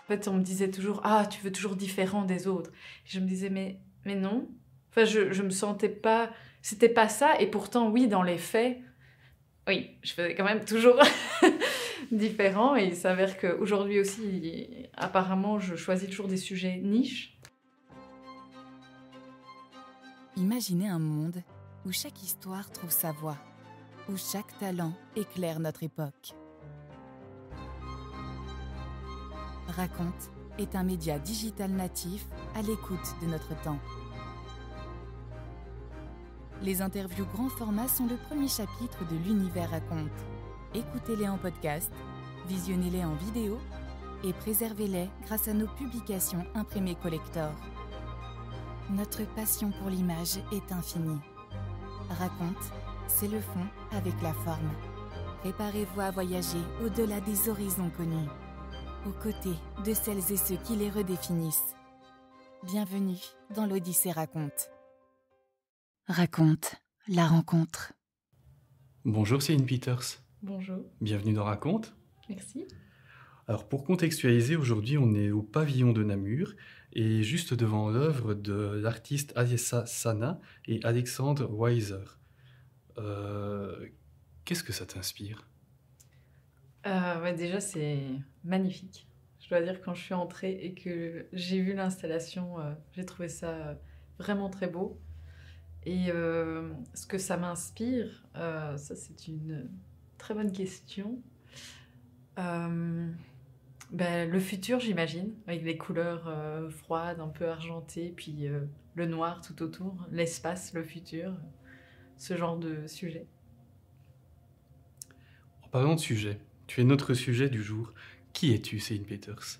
En fait, on me disait toujours, ah, tu veux toujours différent des autres. Et je me disais, mais non. Enfin, je me sentais pas, c'était pas ça. Et pourtant, oui, dans les faits, oui, je faisais quand même toujours différent. Et il s'avère qu'aujourd'hui aussi, apparemment, je choisis toujours des sujets niches. Imaginez un monde où chaque histoire trouve sa voix, où chaque talent éclaire notre époque. Raconte est un média digital natif à l'écoute de notre temps. Les interviews grand format sont le premier chapitre de l'univers Raconte. Écoutez-les en podcast, visionnez-les en vidéo et préservez-les grâce à nos publications imprimées collector. Notre passion pour l'image est infinie. Raconte, c'est le fond avec la forme. Préparez-vous à voyager au-delà des horizons connus, aux côtés de celles et ceux qui les redéfinissent. Bienvenue dans l'Odyssée Raconte. Raconte, la rencontre. Bonjour Céline Peters, Bonjour, bienvenue dans Raconte. merci. Alors pour contextualiser, aujourd'hui on est au pavillon de Namur et juste devant l'œuvre de l'artiste Ayessa Sana et Alexandre Weiser. Qu'est-ce que ça t'inspire? Déjà, c'est magnifique. Je dois dire, quand je suis entrée et que j'ai vu l'installation, j'ai trouvé ça vraiment très beau. Et ce que ça m'inspire, ça c'est une très bonne question. Le futur, j'imagine, avec les couleurs froides, un peu argentées, puis le noir tout autour, l'espace, le futur, ce genre de sujet. En parlant de sujet, tu es notre sujet du jour. Qui es-tu, Céline Peters?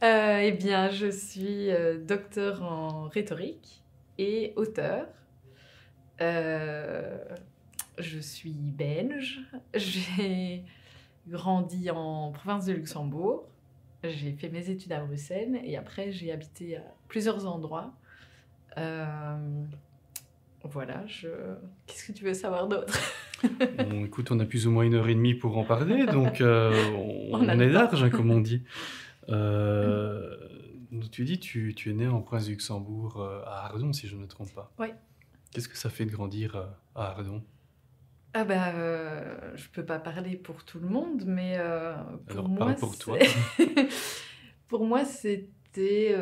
Eh bien, je suis docteur en rhétorique et auteur. Je suis belge. J'ai grandi en province de Luxembourg. J'ai fait mes études à Bruxelles et après j'ai habité à plusieurs endroits. Voilà, qu'est-ce que tu veux savoir d'autre? Bon, écoute, on a plus ou moins 1h30 pour en parler, donc On a on le est temps. large, hein, comme on dit. Donc tu dis, tu es né en province du Luxembourg, à Ardon, si je ne me trompe pas. Oui. Qu'est-ce que ça fait de grandir à Ardon? Je peux pas parler pour tout le monde, mais pour Alors, moi, parle pour toi. pour moi, c'était...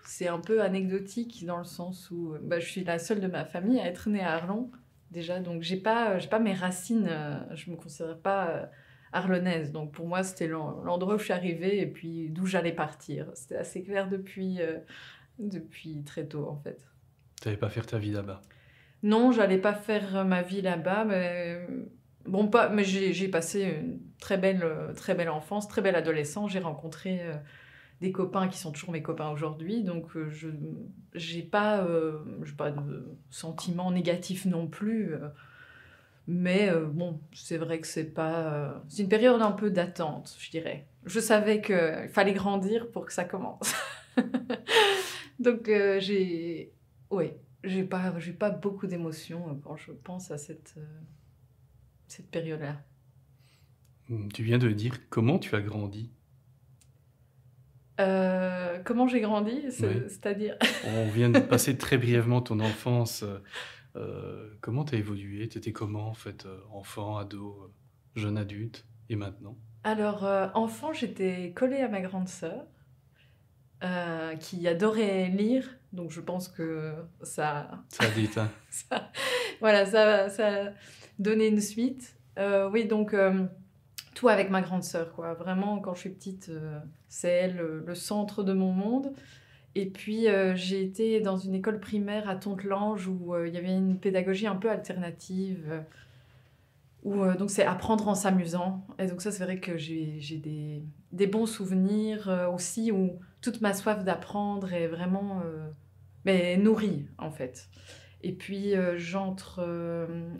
c'est un peu anecdotique dans le sens où je suis la seule de ma famille à être née à Arlon, déjà. Donc, j'ai pas mes racines, je me considère pas arlonnaise. Donc, pour moi, c'était l'endroit où je suis arrivée et puis d'où j'allais partir. C'était assez clair depuis très tôt, en fait. Tu n'allais pas faire ta vie là-bas. Non, j'allais pas faire ma vie là-bas, mais mais j'ai passé une très belle enfance, très belle adolescence. J'ai rencontré des copains qui sont toujours mes copains aujourd'hui, donc j'ai pas de sentiments négatifs non plus. Mais c'est vrai que c'est une période un peu d'attente, je dirais. Je savais qu'il fallait grandir pour que ça commence. Donc ouais. J'ai pas beaucoup d'émotions quand je pense à cette période-là. Tu viens de le dire, comment tu as grandi? Comment j'ai grandi, Oui. c'est-à-dire... On vient de passer très brièvement ton enfance. Comment tu as évolué? Tu étais comment, en fait, enfant, ado, jeune adulte, et maintenant? Alors, enfant, j'étais collée à ma grande sœur, qui adorait lire, donc je pense que ça... Ça a déteint. Voilà, ça a donné une suite. Oui, donc... tout avec ma grande sœur, quoi. Vraiment, quand je suis petite, c'est elle le centre de mon monde. Et puis, j'ai été dans une école primaire à Tontelange où il y avait une pédagogie un peu alternative, donc c'est apprendre en s'amusant. Et donc ça, c'est vrai que j'ai des bons souvenirs aussi où toute ma soif d'apprendre est vraiment nourrie, en fait. Et puis, j'entre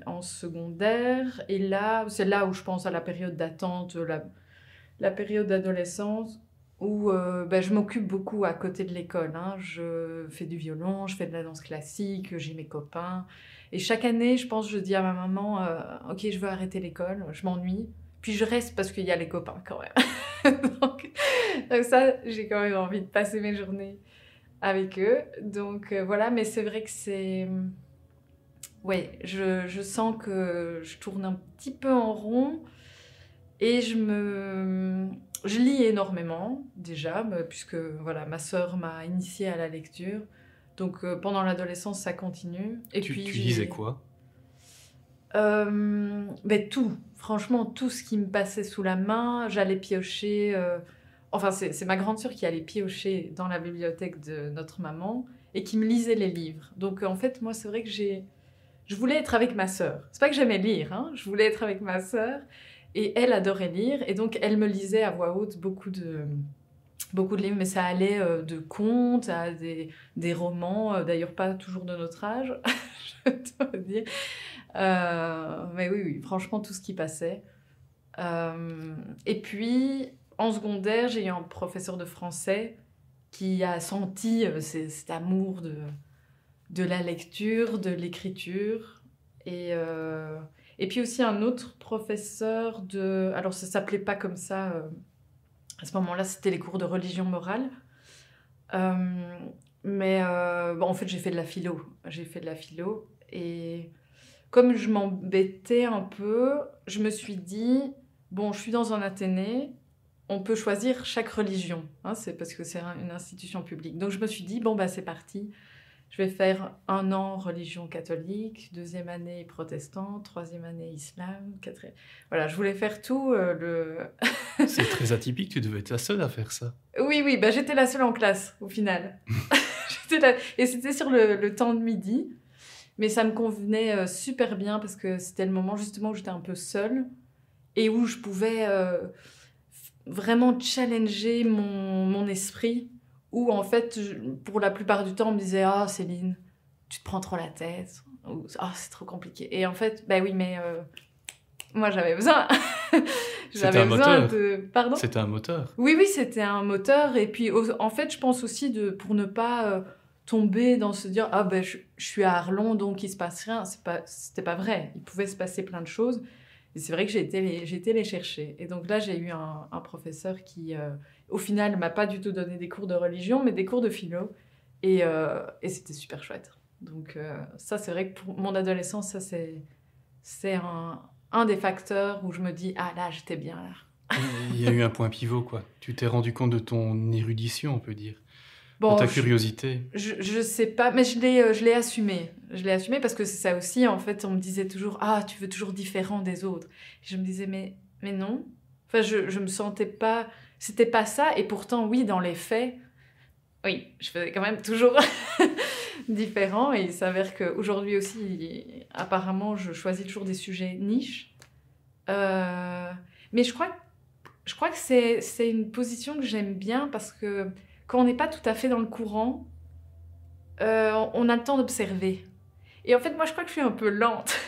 en secondaire. Et là, c'est là où je pense à la période d'attente, la période d'adolescence, où je m'occupe beaucoup à côté de l'école. Hein. Je fais du violon, je fais de la danse classique, j'ai mes copains. Et chaque année, je pense, je dis à ma maman, ok, je veux arrêter l'école, je m'ennuie. Puis je reste parce qu'il y a les copains quand même. donc ça, j'ai quand même envie de passer mes journées avec eux. Donc voilà, mais c'est vrai que c'est... Ouais, je sens que je tourne un petit peu en rond et je lis énormément déjà, puisque voilà, ma sœur m'a initiée à la lecture. Donc pendant l'adolescence, ça continue. Et Tu puis lisais quoi? Tout, franchement, tout ce qui me passait sous la main, j'allais piocher. Enfin, c'est ma grande sœur qui allait piocher dans la bibliothèque de notre maman et qui me lisait les livres. Donc en fait, moi, c'est vrai que je voulais être avec ma sœur. C'est pas que j'aimais lire, hein, je voulais être avec ma sœur et elle adorait lire et donc elle me lisait à voix haute beaucoup de livres, mais ça allait de contes à des romans, d'ailleurs pas toujours de notre âge, je dois dire. Mais oui, franchement, tout ce qui passait. Et puis, en secondaire, j'ai eu un professeur de français qui a senti cet amour de la lecture, de l'écriture. Et puis aussi un autre professeur de... Alors, ça ne s'appelait pas comme ça. À ce moment-là, c'était les cours de religion morale. En fait, j'ai fait de la philo. Et comme je m'embêtais un peu, je me suis dit, bon, je suis dans un Athénée, on peut choisir chaque religion, hein, c'est parce que c'est une institution publique. Donc je me suis dit, bon, bah c'est parti, je vais faire 1 an religion catholique, 2e année protestante, 3e année islam, 4e... Voilà, je voulais faire tout C'est très atypique, tu devais être la seule à faire ça. Oui, bah, j'étais la seule en classe, au final. Et c'était sur le temps de midi. Mais ça me convenait super bien parce que c'était le moment justement où j'étais un peu seule et où je pouvais vraiment challenger mon esprit. Où en fait, pour la plupart du temps, on me disait « Ah, Céline, tu te prends trop la tête. » ou « Ah, c'est trop compliqué. » Et en fait, bah oui, mais moi j'avais besoin. C'était un moteur. Pardon ? C'était un moteur. Oui, c'était un moteur. Et puis en fait, je pense aussi pour ne pas... tomber dans se dire ah ben je suis à Arlon donc il se passe rien, c'était pas vrai, il pouvait se passer plein de choses et c'est vrai que j'ai été les chercher. Et donc là j'ai eu un professeur qui au final m'a pas du tout donné des cours de religion mais des cours de philo et c'était super chouette. Donc ça c'est vrai que pour mon adolescence ça c'est un des facteurs où je me dis ah là j'étais bien là. Il y a eu un point pivot quoi, tu t'es rendu compte de ton érudition on peut dire. Bon, ta curiosité. Je sais pas, mais je l'ai assumé. Je l'ai assumé parce que c'est ça aussi, en fait, on me disait toujours « Ah, tu veux toujours différent des autres. » Je me disais « Mais non. » Enfin, je me sentais pas... C'était pas ça, et pourtant, oui, dans les faits, oui, je faisais quand même toujours différent, et il s'avère qu'aujourd'hui aussi, apparemment, je choisis toujours des sujets niches. Mais je crois que c'est une position que j'aime bien parce que quand on n'est pas tout à fait dans le courant, on a le temps d'observer. Et en fait, moi, je crois que je suis un peu lente,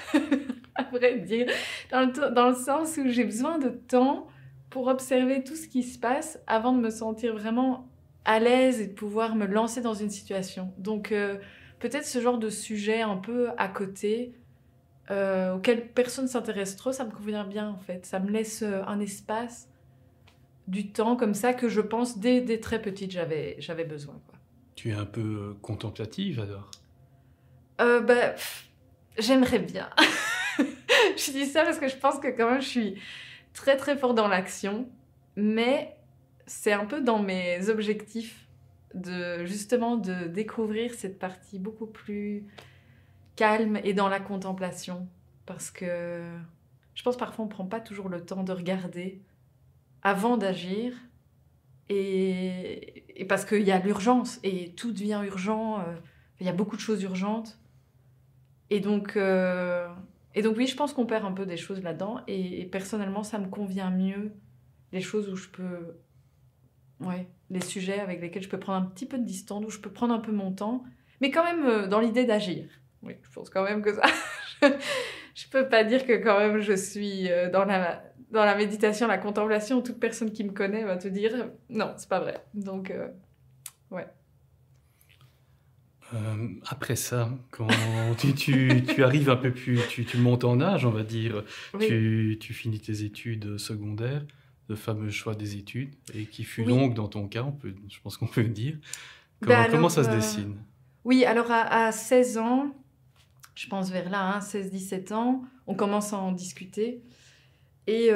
à vrai dire, dans le sens où j'ai besoin de temps pour observer tout ce qui se passe avant de me sentir vraiment à l'aise et de pouvoir me lancer dans une situation. Donc, peut-être ce genre de sujet un peu à côté, auquel personne ne s'intéresse trop, ça me convient bien, en fait. Ça me laisse un espace du temps comme ça que je pense dès très petite j'avais besoin quoi. Tu es un peu contemplative alors? J'aimerais bien. Je dis ça parce que je pense que quand même je suis très très fort dans l'action, mais c'est un peu dans mes objectifs justement de découvrir cette partie beaucoup plus calme et dans la contemplation, parce que je pense parfois on prend pas toujours le temps de regarder avant d'agir, et parce qu'il y a l'urgence, et tout devient urgent, il y a beaucoup de choses urgentes. Et donc oui, je pense qu'on perd un peu des choses là-dedans, et personnellement, ça me convient mieux, les choses où je peux... Ouais, les sujets avec lesquels je peux prendre un petit peu de distance, où je peux prendre un peu mon temps, mais quand même dans l'idée d'agir. Oui, je pense quand même que ça... je peux pas dire que quand même je suis dans la méditation, la contemplation, toute personne qui me connaît va te dire non, c'est pas vrai. Donc, ouais. Après ça, quand tu arrives un peu plus, tu montes en âge, on va dire, Oui. tu finis tes études secondaires, le fameux choix des études, et qui fut Oui. longue dans ton cas, je pense qu'on peut le dire. Ben Comment alors, ça se dessine? oui, alors à 16 ans, je pense vers là, hein, 16-17 ans, on commence à en discuter. Et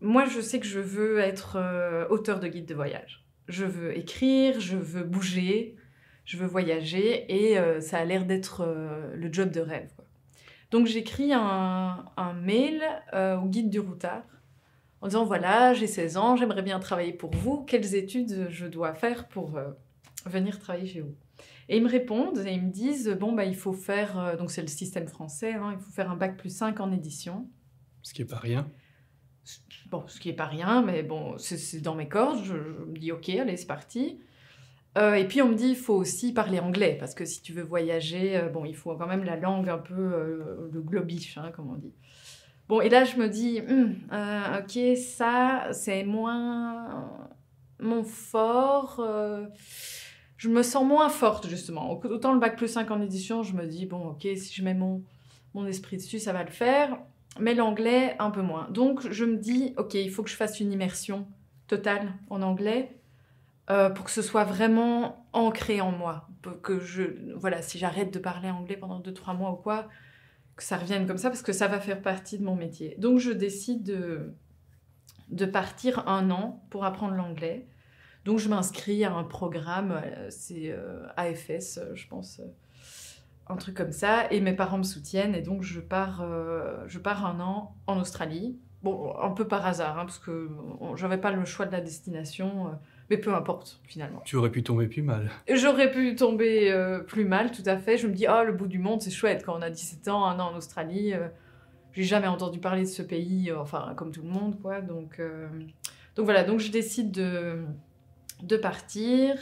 moi, je sais que je veux être auteur de guide de voyage. Je veux écrire, je veux bouger, je veux voyager, et ça a l'air d'être le job de rêve, quoi. Donc j'écris un mail au guide du routard en disant, voilà, j'ai 16 ans, j'aimerais bien travailler pour vous, quelles études je dois faire pour venir travailler chez vous? Et ils me répondent et ils me disent, bon, bah, il faut faire, donc c'est le système français, hein, il faut faire un bac+5 en édition. Ce qui n'est pas rien. Bon, ce qui n'est pas rien, mais bon, c'est dans mes cordes. Je me dis, ok, allez, c'est parti. Et puis on me dit, il faut aussi parler anglais, parce que si tu veux voyager, bon, il faut quand même la langue un peu, le globish, hein, comme on dit. Bon, et là, je me dis, ok, ça, c'est moins mon fort. Je me sens moins forte, justement. Autant le bac+5 en édition, je me dis, bon, ok, si je mets mon esprit dessus, ça va le faire. Mais l'anglais, un peu moins. Donc, je me dis, ok, il faut que je fasse une immersion totale en anglais pour que ce soit vraiment ancré en moi. Que voilà, si j'arrête de parler anglais pendant 2-3 mois ou quoi, que ça revienne comme ça, parce que ça va faire partie de mon métier. Donc, je décide de partir 1 an pour apprendre l'anglais. Donc, je m'inscris à un programme, c'est AFS, je pense, un truc comme ça, et mes parents me soutiennent, et donc je pars 1 an en Australie. Bon, un peu par hasard, hein, parce que j'avais pas le choix de la destination, mais peu importe, finalement. Tu aurais pu tomber plus mal. J'aurais pu tomber plus mal, tout à fait. Je me dis, oh, le bout du monde, c'est chouette, quand on a 17 ans, 1 an en Australie. J'ai jamais entendu parler de ce pays, enfin, comme tout le monde, quoi. Donc voilà, donc je décide de partir.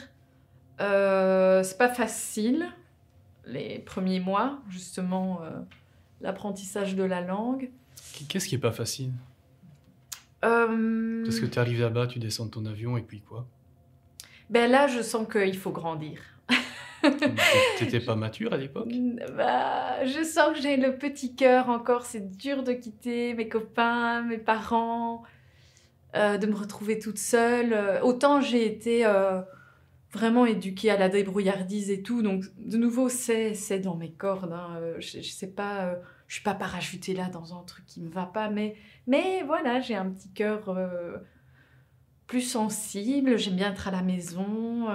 C'est pas facile, les premiers mois, justement, l'apprentissage de la langue. Qu'est-ce qui n'est pas facile? Euh, Parce que tu arrives là-bas, tu descends de ton avion, et puis quoi? Ben là, je sens qu'il faut grandir. T'étais pas mature à l'époque? Bah, je sens que j'ai le petit cœur encore. C'est dur de quitter mes copains, mes parents, de me retrouver toute seule. Autant j'ai été vraiment éduquée à la débrouillardise et tout, donc de nouveau c'est dans mes cordes, hein. Je sais pas, je suis pas parachutée là dans un truc qui me va pas, mais voilà, j'ai un petit cœur plus sensible, j'aime bien être à la maison,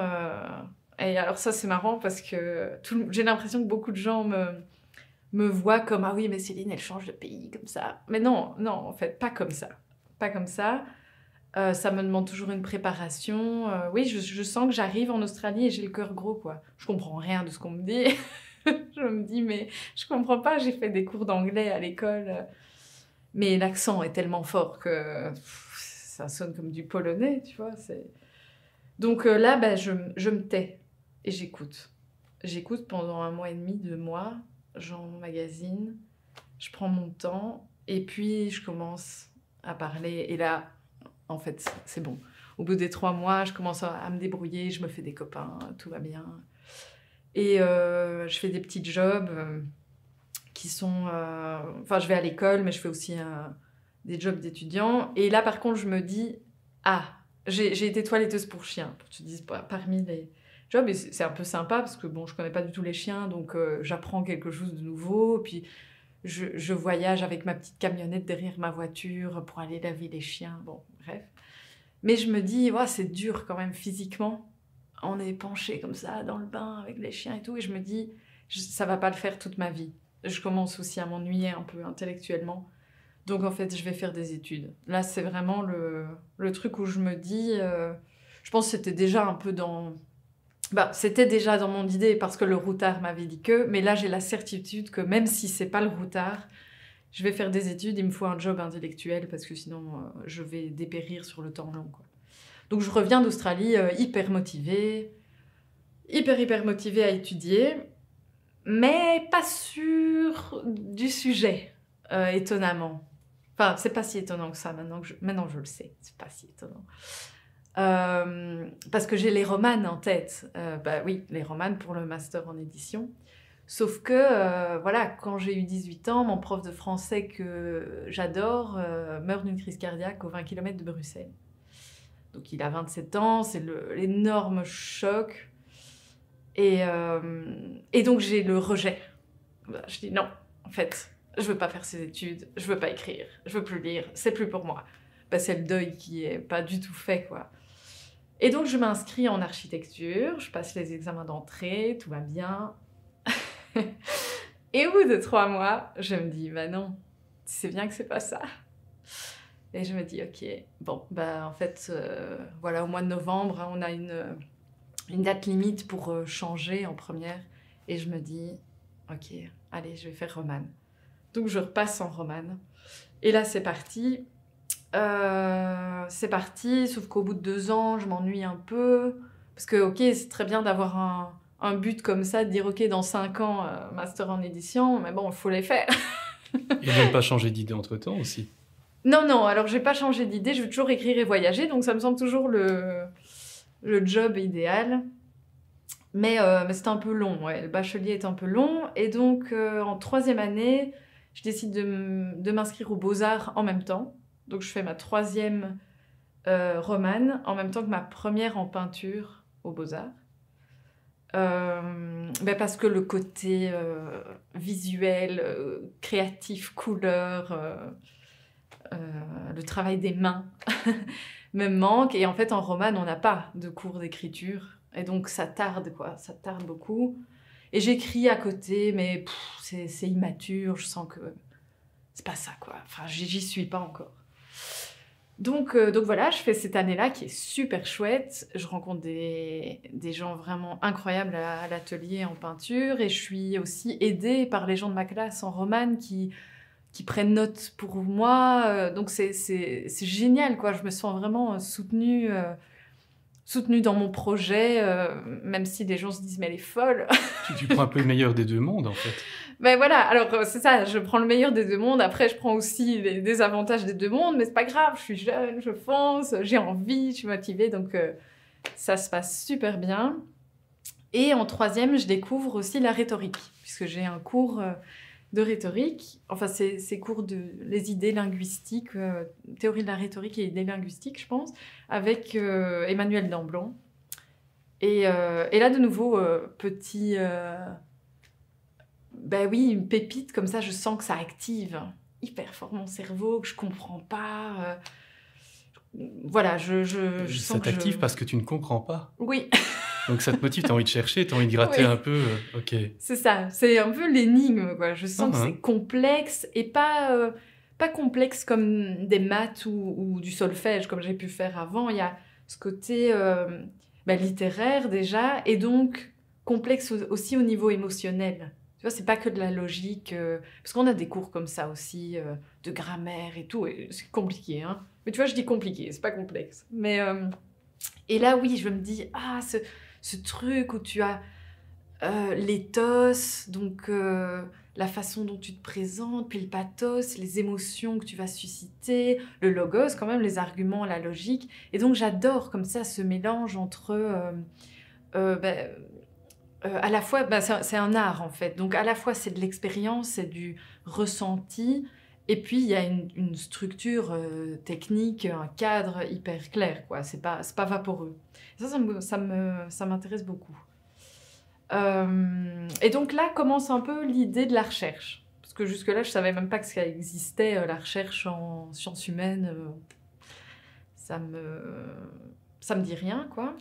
et alors ça c'est marrant parce que j'ai l'impression que beaucoup de gens me voient comme, ah oui, mais Céline elle change de pays comme ça, mais non, en fait pas comme ça. Ça me demande toujours une préparation. Oui, je sens que j'arrive en Australie et j'ai le cœur gros, quoi. Je comprends rien de ce qu'on me dit. Je me dis, mais je comprends pas, j'ai fait des cours d'anglais à l'école. Mais l'accent est tellement fort que ça sonne comme du polonais, tu vois. Donc là, ben, je me tais et j'écoute. J'écoute pendant 1 mois et demi, 2 mois. J'emmagasine, je prends mon temps et puis je commence à parler. Et là, en fait, c'est bon. Au bout des 3 mois, je commence à me débrouiller, je me fais des copains, tout va bien. Et je fais des petits jobs qui sont... Enfin, je vais à l'école, mais je fais aussi des jobs d'étudiant. Et là, par contre, je me dis, ah, j'ai été toiletteuse pour chiens, pour que tu dises, parmi les jobs. Et c'est un peu sympa, parce que bon, je connais pas du tout les chiens, donc j'apprends quelque chose de nouveau. Puis je voyage avec ma petite camionnette derrière ma voiture pour aller laver les chiens. Bon, bref. Mais je me dis, ouais, c'est dur quand même physiquement. On est penché comme ça dans le bain avec les chiens et tout. Et je me dis, ça va pas le faire toute ma vie. Je commence aussi à m'ennuyer un peu intellectuellement. Donc en fait, je vais faire des études. Là, c'est vraiment le truc où je me dis... je pense que c'était déjà un peu dans... Bah, c'était déjà dans mon idée parce que le routard m'avait dit que... Mais là, j'ai la certitude que même si c'est pas le routard, je vais faire des études, il me faut un job intellectuel parce que sinon, je vais dépérir sur le temps long, quoi. Donc je reviens d'Australie hyper motivée à étudier, mais pas sûre du sujet, étonnamment. Enfin, c'est pas si étonnant que ça, maintenant je le sais, c'est pas si étonnant. Parce que j'ai les romanes en tête. Oui, les romanes pour le master en édition. Sauf que, voilà, quand j'ai eu 18 ans, mon prof de français que j'adore meurt d'une crise cardiaque aux 20 km de Bruxelles. Donc il a 27 ans, c'est l'énorme choc. Et donc j'ai le rejet. Je dis non, en fait, je veux pas faire ces études, je veux pas écrire, je veux plus lire, c'est plus pour moi. C'est le deuil qui est pas du tout fait, quoi. Et donc je m'inscris en architecture, je passe les examens d'entrée, tout va bien. Et au bout de 3 mois, je me dis, non, tu sais bien que c'est pas ça. Et je me dis, ok, bon, en fait, voilà, au mois de novembre, on a une date limite pour changer en première. Et je me dis, ok, allez, je vais faire romane. Donc je repasse en romane. Et là, c'est parti. Sauf qu'au bout de 2 ans, je m'ennuie un peu. Parce que, ok, c'est très bien d'avoir un but comme ça, de dire, ok, dans 5 ans, master en édition, mais bon, il faut les faire. Et de ne pas changer d'idée entre-temps aussi. Non, alors j'ai pas changé d'idée, je veux toujours écrire et voyager, donc ça me semble toujours le job idéal. Mais c'est un peu long, ouais. Le bachelier est un peu long, et donc en 3e année, je décide de m'inscrire aux Beaux-Arts en même temps. Donc je fais ma 3e romane, en même temps que ma première en peinture aux Beaux-Arts. Parce que le côté visuel, créatif, couleur, le travail des mains me manque. Et en fait, en romane, on n'a pas de cours d'écriture. Et donc, ça tarde, quoi. Ça tarde beaucoup. Et j'écris à côté, mais c'est immature. Je sens que c'est pas ça, quoi. Enfin, j'y suis pas encore. Donc voilà, je fais cette année-là qui est super chouette. Je rencontre des gens vraiment incroyables à l'atelier en peinture. Et je suis aussi aidée par les gens de ma classe en romane qui prennent note pour moi. Donc c'est génial, quoi. Je me sens vraiment soutenue dans mon projet, même si les gens se disent « mais elle est folle ». Tu prends un peu le meilleur des 2 mondes, en fait. Voilà, alors c'est ça, je prends le meilleur des 2 mondes. Après, je prends aussi les désavantages des 2 mondes, mais c'est pas grave, je suis jeune, je fonce, j'ai envie, je suis motivée, donc ça se passe super bien. Et en 3e, je découvre aussi la rhétorique, puisque j'ai un cours de rhétorique, enfin c'est cours de les idées linguistiques, théorie de la rhétorique et idées linguistiques, je pense, avec Emmanuel Damblon. Et là, de nouveau, petit... une pépite, comme ça, je sens que ça active hyper fort mon cerveau, que je comprends pas. Voilà, je sens ça t'active parce que tu ne comprends pas. Oui. Donc ça te motive, t'as envie de chercher, t'as envie de gratter un peu, ok. C'est ça, c'est un peu l'énigme, quoi. Je sens que c'est complexe, et pas complexe comme des maths ou du solfège, comme j'ai pu faire avant. Il y a ce côté littéraire, déjà, et donc complexe aussi au niveau émotionnel. Tu vois, c'est pas que de la logique, parce qu'on a des cours comme ça aussi, de grammaire et tout, et c'est compliqué, hein. Mais tu vois, je dis compliqué, c'est pas complexe. Mais, et là, oui, je me dis, ce truc où tu as l'éthos, donc la façon dont tu te présentes, puis le pathos, les émotions que tu vas susciter, le logos, quand même, les arguments, la logique. Et donc, j'adore comme ça ce mélange entre... à la fois, c'est un art, en fait. Donc, à la fois, c'est de l'expérience, c'est du ressenti, et puis, il y a une structure technique, un cadre hyper clair, quoi. C'est pas vaporeux. Ça m'intéresse beaucoup. Et donc là commence un peu l'idée de la recherche. Parce que jusque-là, je savais même pas que ça existait, la recherche en sciences humaines. Ça me dit rien, quoi.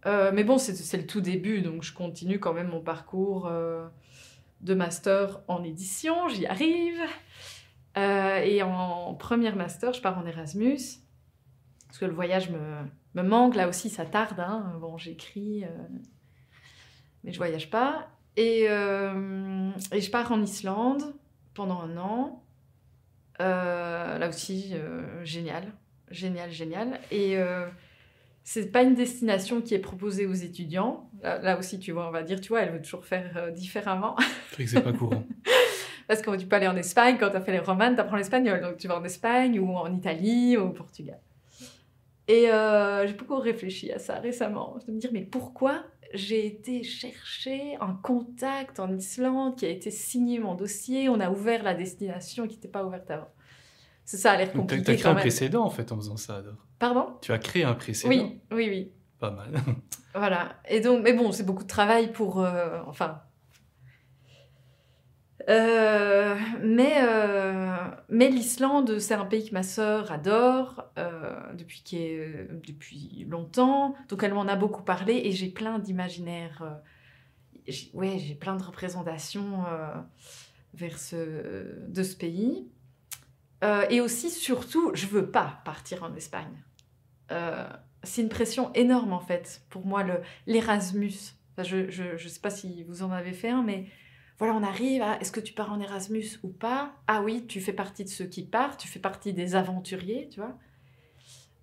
Mais bon, c'est le tout début, donc je continue quand même mon parcours de master en édition. J'y arrive. Et en première master, je pars en Erasmus. Parce que le voyage me manque. Là aussi, ça tarde, hein. Bon, j'écris... mais je voyage pas. Et je pars en Islande pendant 1 an. Là aussi, génial. Et c'est pas une destination qui est proposée aux étudiants. Là aussi, tu vois, on va dire, elle veut toujours faire différemment. C'est vrai que c'est pas courant. Parce que tu peux aller en Espagne, quand tu as fait les romanes, tu apprends l'espagnol. Donc tu vas en Espagne ou en Italie ou au Portugal. Et j'ai beaucoup réfléchi à ça récemment, de me dire, mais pourquoi j'ai été chercher un contact en Islande qui a été signé mon dossier, on a ouvert la destination qui n'était pas ouverte avant. Ça a l'air Donc, compliqué tu as créé quand un même. précédent, en fait, en faisant ça, alors. Pardon ? Tu as créé un précédent. Oui, oui, oui. Pas mal. Voilà. Et donc, mais bon, c'est beaucoup de travail pour... mais l'Islande, c'est un pays que ma sœur adore depuis longtemps. Donc, elle m'en a beaucoup parlé et j'ai plein d'imaginaires. J'ai plein de représentations de ce pays. Et aussi, surtout, je veux pas partir en Espagne. C'est une pression énorme, en fait, pour moi, l'Erasmus. Enfin, je sais pas si vous en avez fait un, mais... Voilà, on arrive à est-ce que tu pars en Erasmus ou pas ? Ah oui, tu fais partie de ceux qui partent, tu fais partie des aventuriers, tu vois.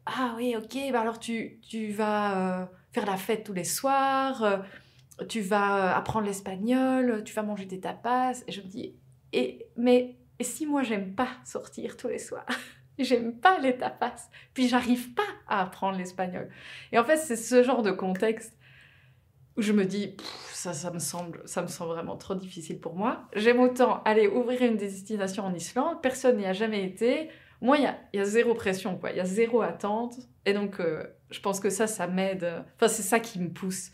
Ah oui, ok, bah alors tu vas faire la fête tous les soirs, tu vas apprendre l'espagnol, tu vas manger des tapas. Et je me dis, et si moi j'aime pas sortir tous les soirs ? J'aime pas les tapas, puis j'arrive pas à apprendre l'espagnol. Et en fait, c'est ce genre de contexte où je me dis, ça me semble vraiment trop difficile pour moi. J'aime autant aller ouvrir une destination en Islande, personne n'y a jamais été. Moi, il y a zéro pression, quoi. Il y a zéro attente. Et donc, je pense que ça m'aide. Enfin, c'est ça qui me pousse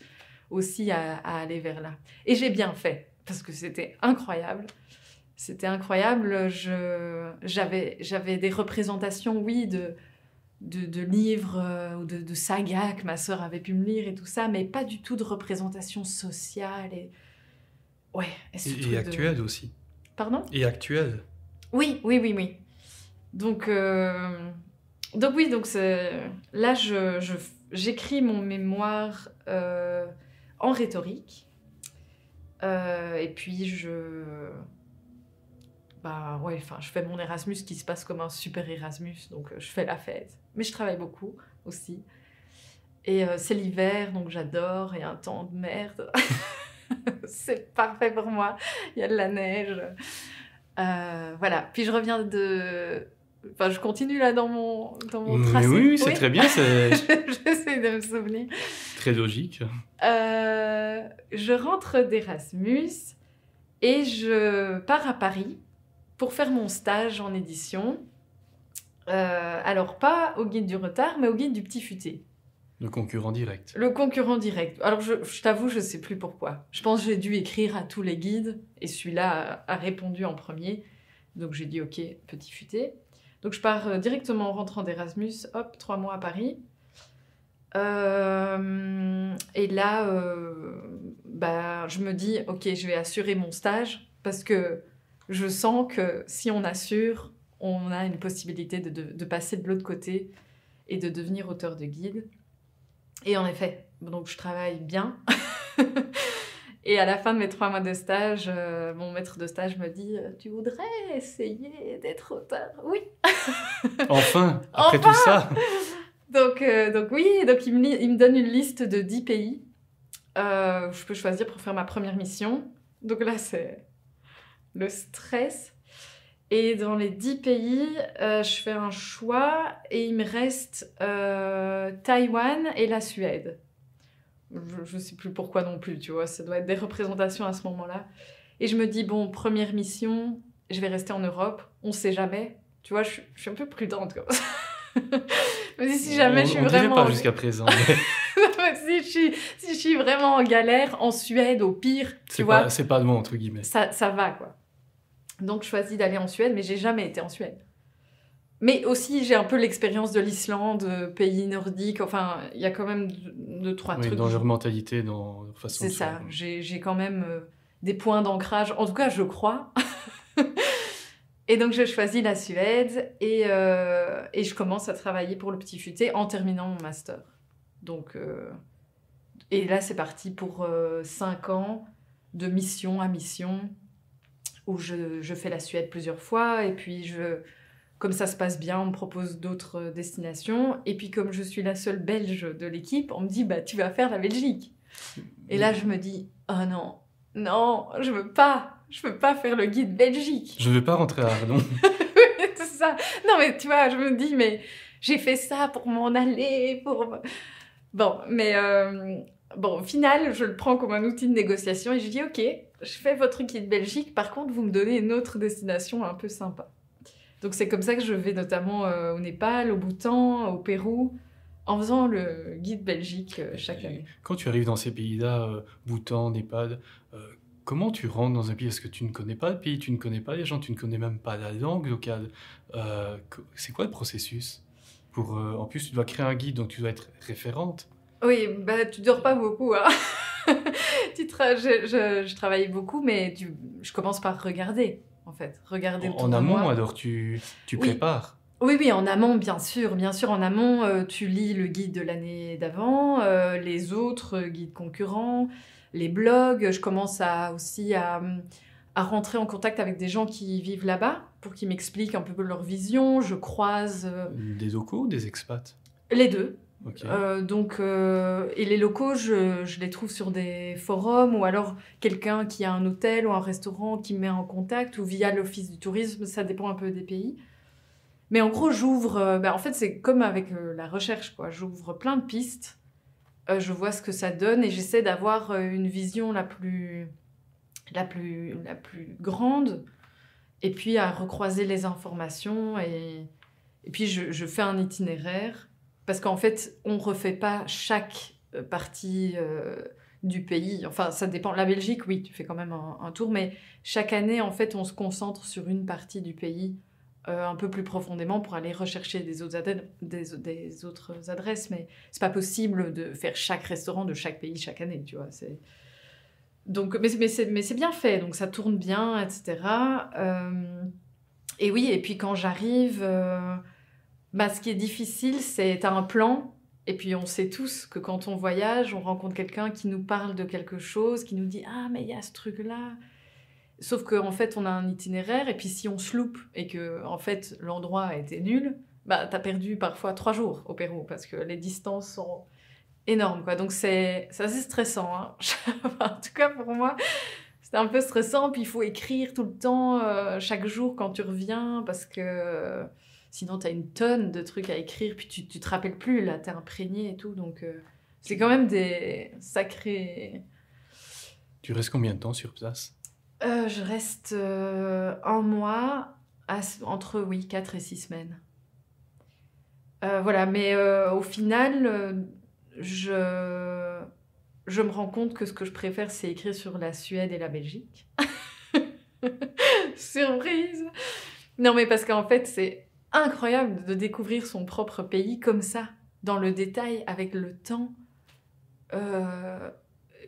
aussi à aller vers là. Et j'ai bien fait, parce que c'était incroyable. C'était incroyable. J'avais des représentations, oui, de livres ou de sagas que ma sœur avait pu me lire et tout ça, mais pas du tout de représentation sociale et actuelle aussi. Pardon ? Et actuelle. Oui. Donc là j'écris mon mémoire en rhétorique et puis je fais mon Erasmus qui se passe comme un super Erasmus, donc je fais la fête. Mais je travaille beaucoup aussi. Et c'est l'hiver, donc j'adore. Il y a un temps de merde. C'est parfait pour moi. Il y a de la neige. Voilà. Puis je reviens Enfin, je continue là dans mon tracé. Oui, c'est très bien. J'essaie de me souvenir. Très logique. Je rentre d'Erasmus et je pars à Paris pour faire mon stage en édition. Alors, pas au Guide du retard, mais au Guide du Petit Futé. Le concurrent direct. Le concurrent direct. Alors, je t'avoue, je sais plus pourquoi. Je pense que j'ai dû écrire à tous les guides, et celui-là a répondu en premier. Donc, j'ai dit, OK, Petit Futé. Donc, je pars directement en rentrant d'Erasmus, 3 mois à Paris. Et là, je me dis, OK, je vais assurer mon stage, parce que je sens que si on assure, on a une possibilité de passer de l'autre côté et de devenir auteur de guide. Et en effet, donc je travaille bien. Et à la fin de mes 3 mois de stage, mon maître de stage me dit « Tu voudrais essayer d'être auteur ?» Oui. Enfin, après tout ça. Donc oui, donc il me donne une liste de 10 pays où je peux choisir pour faire ma première mission. Donc là, c'est le stress. Et dans les 10 pays, je fais un choix et il me reste Taïwan et la Suède. Je ne sais plus pourquoi non plus, tu vois, ça doit être des représentations à ce moment-là. Et je me dis, bon, première mission, je vais rester en Europe, on ne sait jamais. Tu vois, je suis un peu prudente comme ça. Je me dis, si jamais je suis vraiment... On dirait pas jusqu'à présent. Mais... si je suis vraiment en galère, en Suède, au pire, tu vois... C'est pas loin, entre guillemets. Ça va, quoi. Donc, je choisis d'aller en Suède, mais j'ai jamais été en Suède. Mais aussi, j'ai un peu l'expérience de l'Islande, pays nordique. Enfin, il y a quand même 2-3 trucs. Dans leur mentalité, dans leur façon de faire. C'est ça. J'ai quand même des points d'ancrage. En tout cas, je crois. Et donc, je choisis la Suède et je commence à travailler pour le Petit Futé en terminant mon master. Donc, et là, c'est parti pour 5 ans de mission à mission où je fais la Suède plusieurs fois. Et puis, comme ça se passe bien, on me propose d'autres destinations. Et puis, comme je suis la seule Belge de l'équipe, on me dit, tu vas faire la Belgique. Et là, je me dis, oh non, je veux pas faire le guide Belgique. Je veux pas rentrer à Arlon. Oui, c'est ça. Non, mais tu vois, je me dis, mais j'ai fait ça pour m'en aller, pour... Bon, mais bon, au final, je le prends comme un outil de négociation et je dis, ok, je fais votre guide Belgique, par contre, vous me donnez une autre destination un peu sympa. Donc c'est comme ça que je vais notamment au Népal, au Bhoutan, au Pérou, en faisant le guide Belgique chaque année. Quand tu arrives dans ces pays-là, Bhoutan, Népal, comment tu rentres dans un pays? Est-ce que tu ne connais pas le pays, tu ne connais pas les gens, tu ne connais même pas la langue locale? C'est quoi le processus? En plus, tu dois créer un guide, donc tu dois être référente. Oui, bah tu dors pas beaucoup, hein. Je travaille beaucoup, mais je commence par regarder, en fait. Regarder autour En de amont, moi. alors tu Oui. prépares. Oui, en amont, bien sûr. Bien sûr, en amont, tu lis le guide de l'année d'avant, les autres guides concurrents, les blogs. Je commence aussi à rentrer en contact avec des gens qui vivent là-bas pour qu'ils m'expliquent un peu leur vision. Je croise... Des locaux ou des expats? Les deux. Ok. Et les locaux, je les trouve sur des forums ou alors quelqu'un qui a un hôtel ou un restaurant qui me met en contact ou via l'office du tourisme, ça dépend un peu des pays. Mais en gros, j'ouvre... en fait, c'est comme avec la recherche, quoi. J'ouvre plein de pistes, je vois ce que ça donne et j'essaie d'avoir une vision la plus grande et puis à recroiser les informations et puis je fais un itinéraire. Parce qu'en fait, on ne refait pas chaque partie du pays. Enfin, ça dépend. La Belgique, oui, tu fais quand même un tour. Mais chaque année, en fait, on se concentre sur une partie du pays un peu plus profondément pour aller rechercher des autres adresses. Mais ce n'est pas possible de faire chaque restaurant de chaque pays chaque année, tu vois. Donc, mais c'est bien fait. Donc, ça tourne bien, etc. Et oui, et puis quand j'arrive... ce qui est difficile, c'est t'as un plan, et puis on sait tous que quand on voyage, on rencontre quelqu'un qui nous parle de quelque chose, qui nous dit « Ah, mais il y a ce truc-là ». Sauf qu'en fait, on a un itinéraire, et puis si on se loupe, et que en fait, l'endroit a été nul, t'as perdu parfois 3 jours au Pérou, parce que les distances sont énormes, quoi. Donc c'est assez stressant, hein. En tout cas, pour moi, c'est un peu stressant, puis il faut écrire tout le temps, chaque jour quand tu reviens, parce que... Sinon, t'as une tonne de trucs à écrire, puis tu te rappelles plus, là, t'es imprégné et tout. Donc, c'est quand même des sacrés... Tu restes combien de temps sur place? Je reste un mois, entre 4 et 6 semaines. Voilà, mais au final, je me rends compte que ce que je préfère, c'est écrire sur la Suède et la Belgique. Surprise! Non, mais parce qu'en fait, c'est incroyable de découvrir son propre pays comme ça, dans le détail, avec le temps.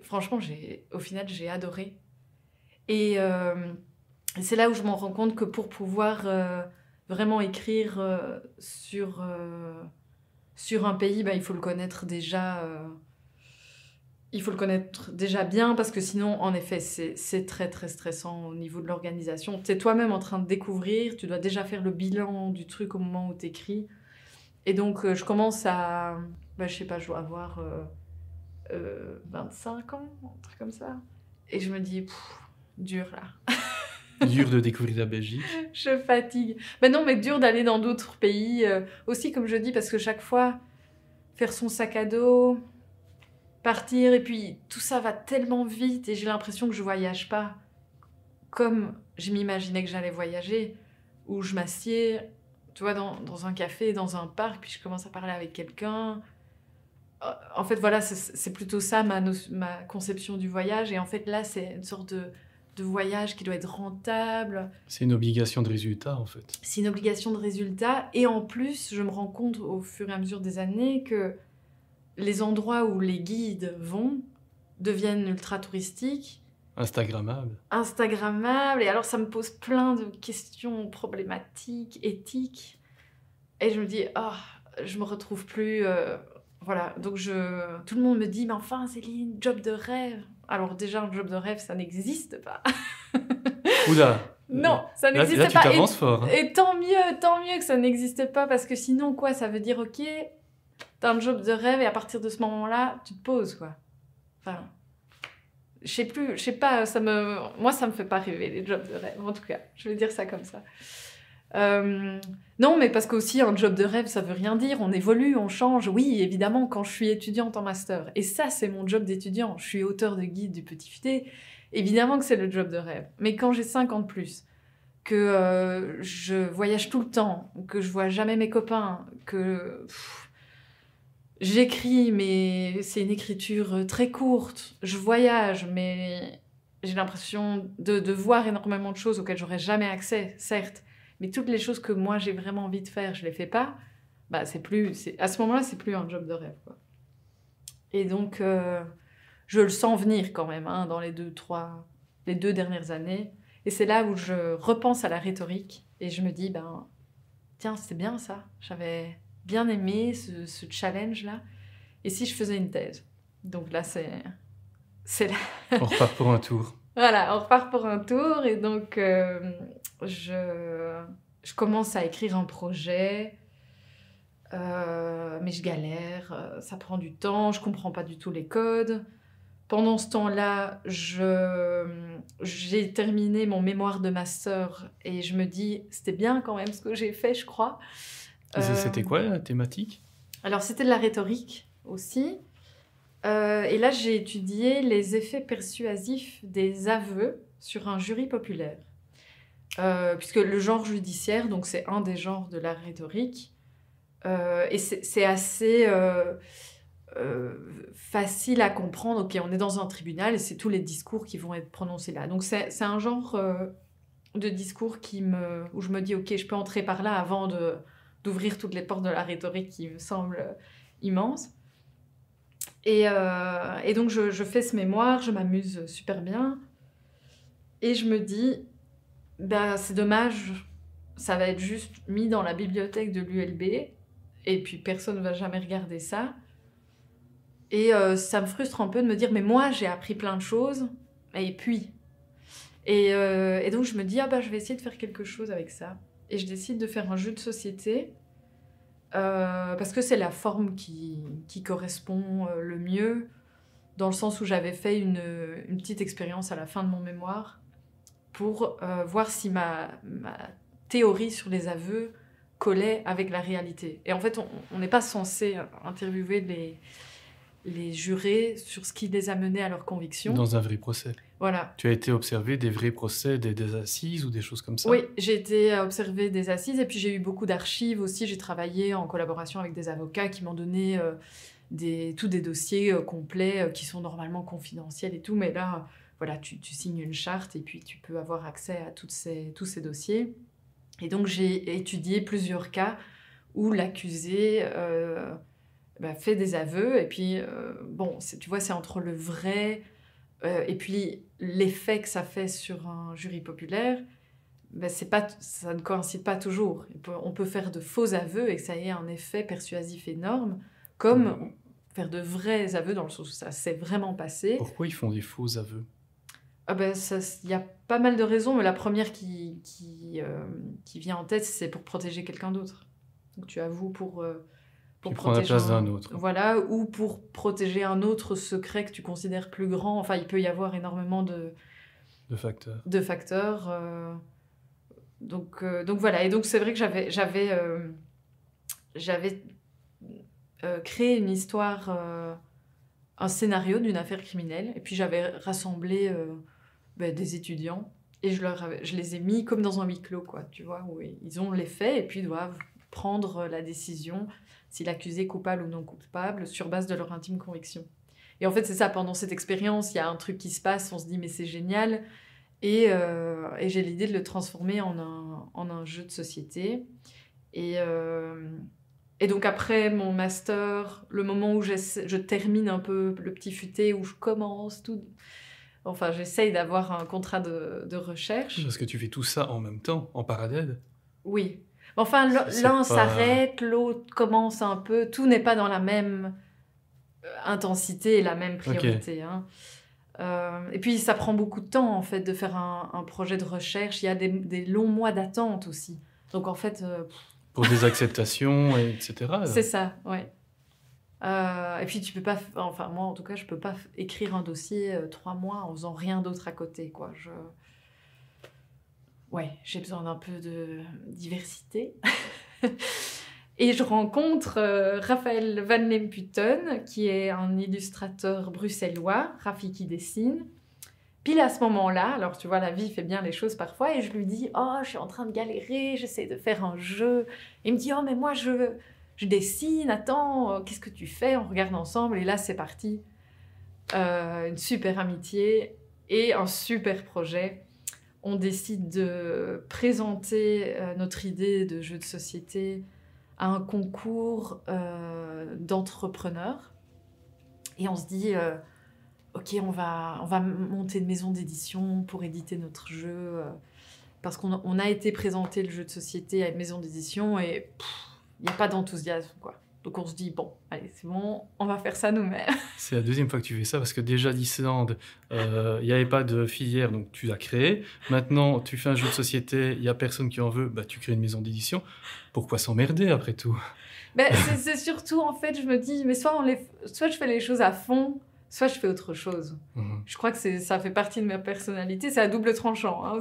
Franchement, au final, j'ai adoré. Et c'est là où je m'en rends compte que pour pouvoir vraiment écrire sur un pays, il faut le connaître déjà. Il faut le connaître déjà bien parce que sinon, en effet, c'est très très stressant au niveau de l'organisation. Tu es toi-même en train de découvrir, tu dois déjà faire le bilan du truc au moment où tu écris. Et donc, je commence à... je sais pas, je dois avoir 25 ans, un truc comme ça. Et je me dis, dur là. Dur de découvrir la Belgique. Je fatigue. Non, mais dur d'aller dans d'autres pays. Aussi, comme je dis, parce que chaque fois, faire son sac à dos... partir, et puis tout ça va tellement vite et j'ai l'impression que je voyage pas comme je m'imaginais que j'allais voyager, où je m'assieds, tu vois, dans un café, dans un parc, puis je commence à parler avec quelqu'un. En fait, voilà, c'est plutôt ça ma conception du voyage, et en fait là, c'est une sorte de voyage qui doit être rentable. C'est une obligation de résultat, en fait. C'est une obligation de résultat, et en plus, je me rends compte au fur et à mesure des années que les endroits où les guides vont deviennent ultra touristiques. Instagrammables. Et alors ça me pose plein de questions problématiques, éthiques. Et je me dis, je me retrouve plus... voilà, donc tout le monde me dit, mais enfin Céline, job de rêve. Alors déjà, un job de rêve, ça n'existe pas. Oula. Non, ça n'existe là, pas. Tu t'avances fort. Hein. Et tant mieux que ça n'existe pas, parce que sinon, quoi, ça veut dire, ok... T'as un job de rêve et à partir de ce moment-là, tu te poses, quoi. Enfin, je sais pas, moi, ça me fait pas rêver, les jobs de rêve, en tout cas. Je vais dire ça comme ça. Non, mais parce qu'aussi, un job de rêve, ça veut rien dire. On évolue, on change. Oui, évidemment, quand je suis étudiante en master. Et ça, c'est mon job d'étudiant. Je suis auteur de guide du Petit Futé. Évidemment que c'est le job de rêve. Mais quand j'ai 50 plus, que je voyage tout le temps, que je vois jamais mes copains, que j'écris, mais c'est une écriture très courte. Je voyage, mais j'ai l'impression de voir énormément de choses auxquelles j'aurais jamais accès, certes. Mais toutes les choses que moi j'ai vraiment envie de faire, je les fais pas. Bah à ce moment-là, c'est plus un job de rêve, quoi. Et donc, je le sens venir quand même, hein, dans les 2 dernières années. Et c'est là où je repense à la rhétorique et je me dis, tiens, c'est bien ça. J'avais bien aimé ce challenge-là. Et si je faisais une thèse? Donc là, c'est là. On repart pour un tour. Voilà, on repart pour un tour. Et donc, je commence à écrire un projet. Mais je galère, ça prend du temps, je comprends pas du tout les codes. Pendant ce temps-là, j'ai terminé mon mémoire de master et je me dis, c'était bien quand même ce que j'ai fait, je crois. C'était quoi la thématique? Alors, c'était de la rhétorique aussi. Et là, j'ai étudié les effets persuasifs des aveux sur un jury populaire. Puisque le genre judiciaire, donc c'est un des genres de la rhétorique, et c'est assez facile à comprendre. Ok, on est dans un tribunal et c'est tous les discours qui vont être prononcés là. Donc c'est un genre de discours où je me dis ok, je peux entrer par là avant d'ouvrir toutes les portes de la rhétorique qui me semble immense. Et donc je fais ce mémoire, je m'amuse super bien et je me dis c'est dommage, ça va être juste mis dans la bibliothèque de l'ULB et puis personne ne va jamais regarder ça. Et ça me frustre un peu de me dire, mais moi, j'ai appris plein de choses, et puis... Et donc, je me dis, je vais essayer de faire quelque chose avec ça. Et je décide de faire un jeu de société, parce que c'est la forme qui correspond le mieux, dans le sens où j'avais fait une petite expérience à la fin de mon mémoire, pour voir si ma théorie sur les aveux collait avec la réalité. Et en fait, on n'est pas censé interviewer les jurés sur ce qui les a menés à leurs convictions. Dans un vrai procès. Voilà. Tu as été observer des vrais procès, des assises ou des choses comme ça? Oui, j'ai été observer des assises et puis j'ai eu beaucoup d'archives aussi. J'ai travaillé en collaboration avec des avocats qui m'ont donné tous des dossiers complets qui sont normalement confidentiels et tout. Mais là, voilà, tu signes une charte et puis tu peux avoir accès à tous ces dossiers. Et donc, j'ai étudié plusieurs cas où l'accusé fait des aveux. Et puis, tu vois, c'est entre le vrai et puis l'effet que ça fait sur un jury populaire. Ça ne coïncide pas toujours. On peut faire de faux aveux et que ça ait un effet persuasif énorme, comme faire de vrais aveux dans le sens où ça s'est vraiment passé. Pourquoi ils font des faux aveux? Il y a pas mal de raisons, mais la première qui vient en tête, c'est pour protéger quelqu'un d'autre. Donc tu avoues pour tu prends la place d'un autre. Voilà, ou pour protéger un autre secret que tu considères plus grand. Enfin, il peut y avoir énormément de facteurs. Donc voilà. Et donc c'est vrai que j'avais créé une histoire, un scénario d'une affaire criminelle, et puis j'avais rassemblé des étudiants et je les ai mis comme dans un huis clos, quoi, tu vois, où ils ont les faits et puis doivent prendre la décision si l'accusé est coupable ou non coupable sur base de leur intime conviction. Et en fait, c'est ça, pendant cette expérience, il y a un truc qui se passe, on se dit mais c'est génial, et j'ai l'idée de le transformer en un jeu de société. Et donc après mon master, le moment où je termine un peu le Petit Futé, où je commence tout... Enfin, j'essaye d'avoir un contrat de recherche. Parce que tu fais tout ça en même temps, en parallèle? Oui. Enfin, l'un s'arrête, l'autre commence un peu. Tout n'est pas dans la même intensité et la même priorité. Okay. Et puis, ça prend beaucoup de temps, en fait, de faire un projet de recherche. Il y a des longs mois d'attente aussi. Donc, en fait... Pour des acceptations, etc. C'est ça, ouais. Et puis, tu peux pas... Enfin, moi, en tout cas, je peux pas écrire un dossier 3 mois en faisant rien d'autre à côté, quoi. ouais, j'ai besoin d'un peu de diversité. Et je rencontre Raphaël Van Lemputen, qui est un illustrateur bruxellois, Rafi qui dessine. Pile à ce moment-là, alors tu vois, la vie fait bien les choses parfois, et je lui dis « Oh, je suis en train de galérer, j'essaie de faire un jeu. » Il me dit « Oh, mais moi, je dessine, attends, qu'est-ce que tu fais ?» On regarde ensemble, et là, c'est parti. Une super amitié et un super projet. On décide de présenter notre idée de jeu de société à un concours d'entrepreneurs. Et on se dit, ok, on va monter une maison d'édition pour éditer notre jeu. Parce qu'on a été présenter le jeu de société à une maison d'édition et il n'y a pas d'enthousiasme, quoi. Donc on se dit, bon, allez, c'est bon, on va faire ça nous-mêmes. C'est la deuxième fois que tu fais ça, parce que déjà d'Islande, il n'y avait pas de filière, donc tu l'as créé. Maintenant, tu fais un jeu de société, il n'y a personne qui en veut, bah, tu crées une maison d'édition. Pourquoi s'emmerder, après tout? Ben, c'est surtout, en fait, je me dis, mais soit je fais les choses à fond, soit je fais autre chose. Je crois que ça fait partie de ma personnalité, c'est à double tranchant. Hein,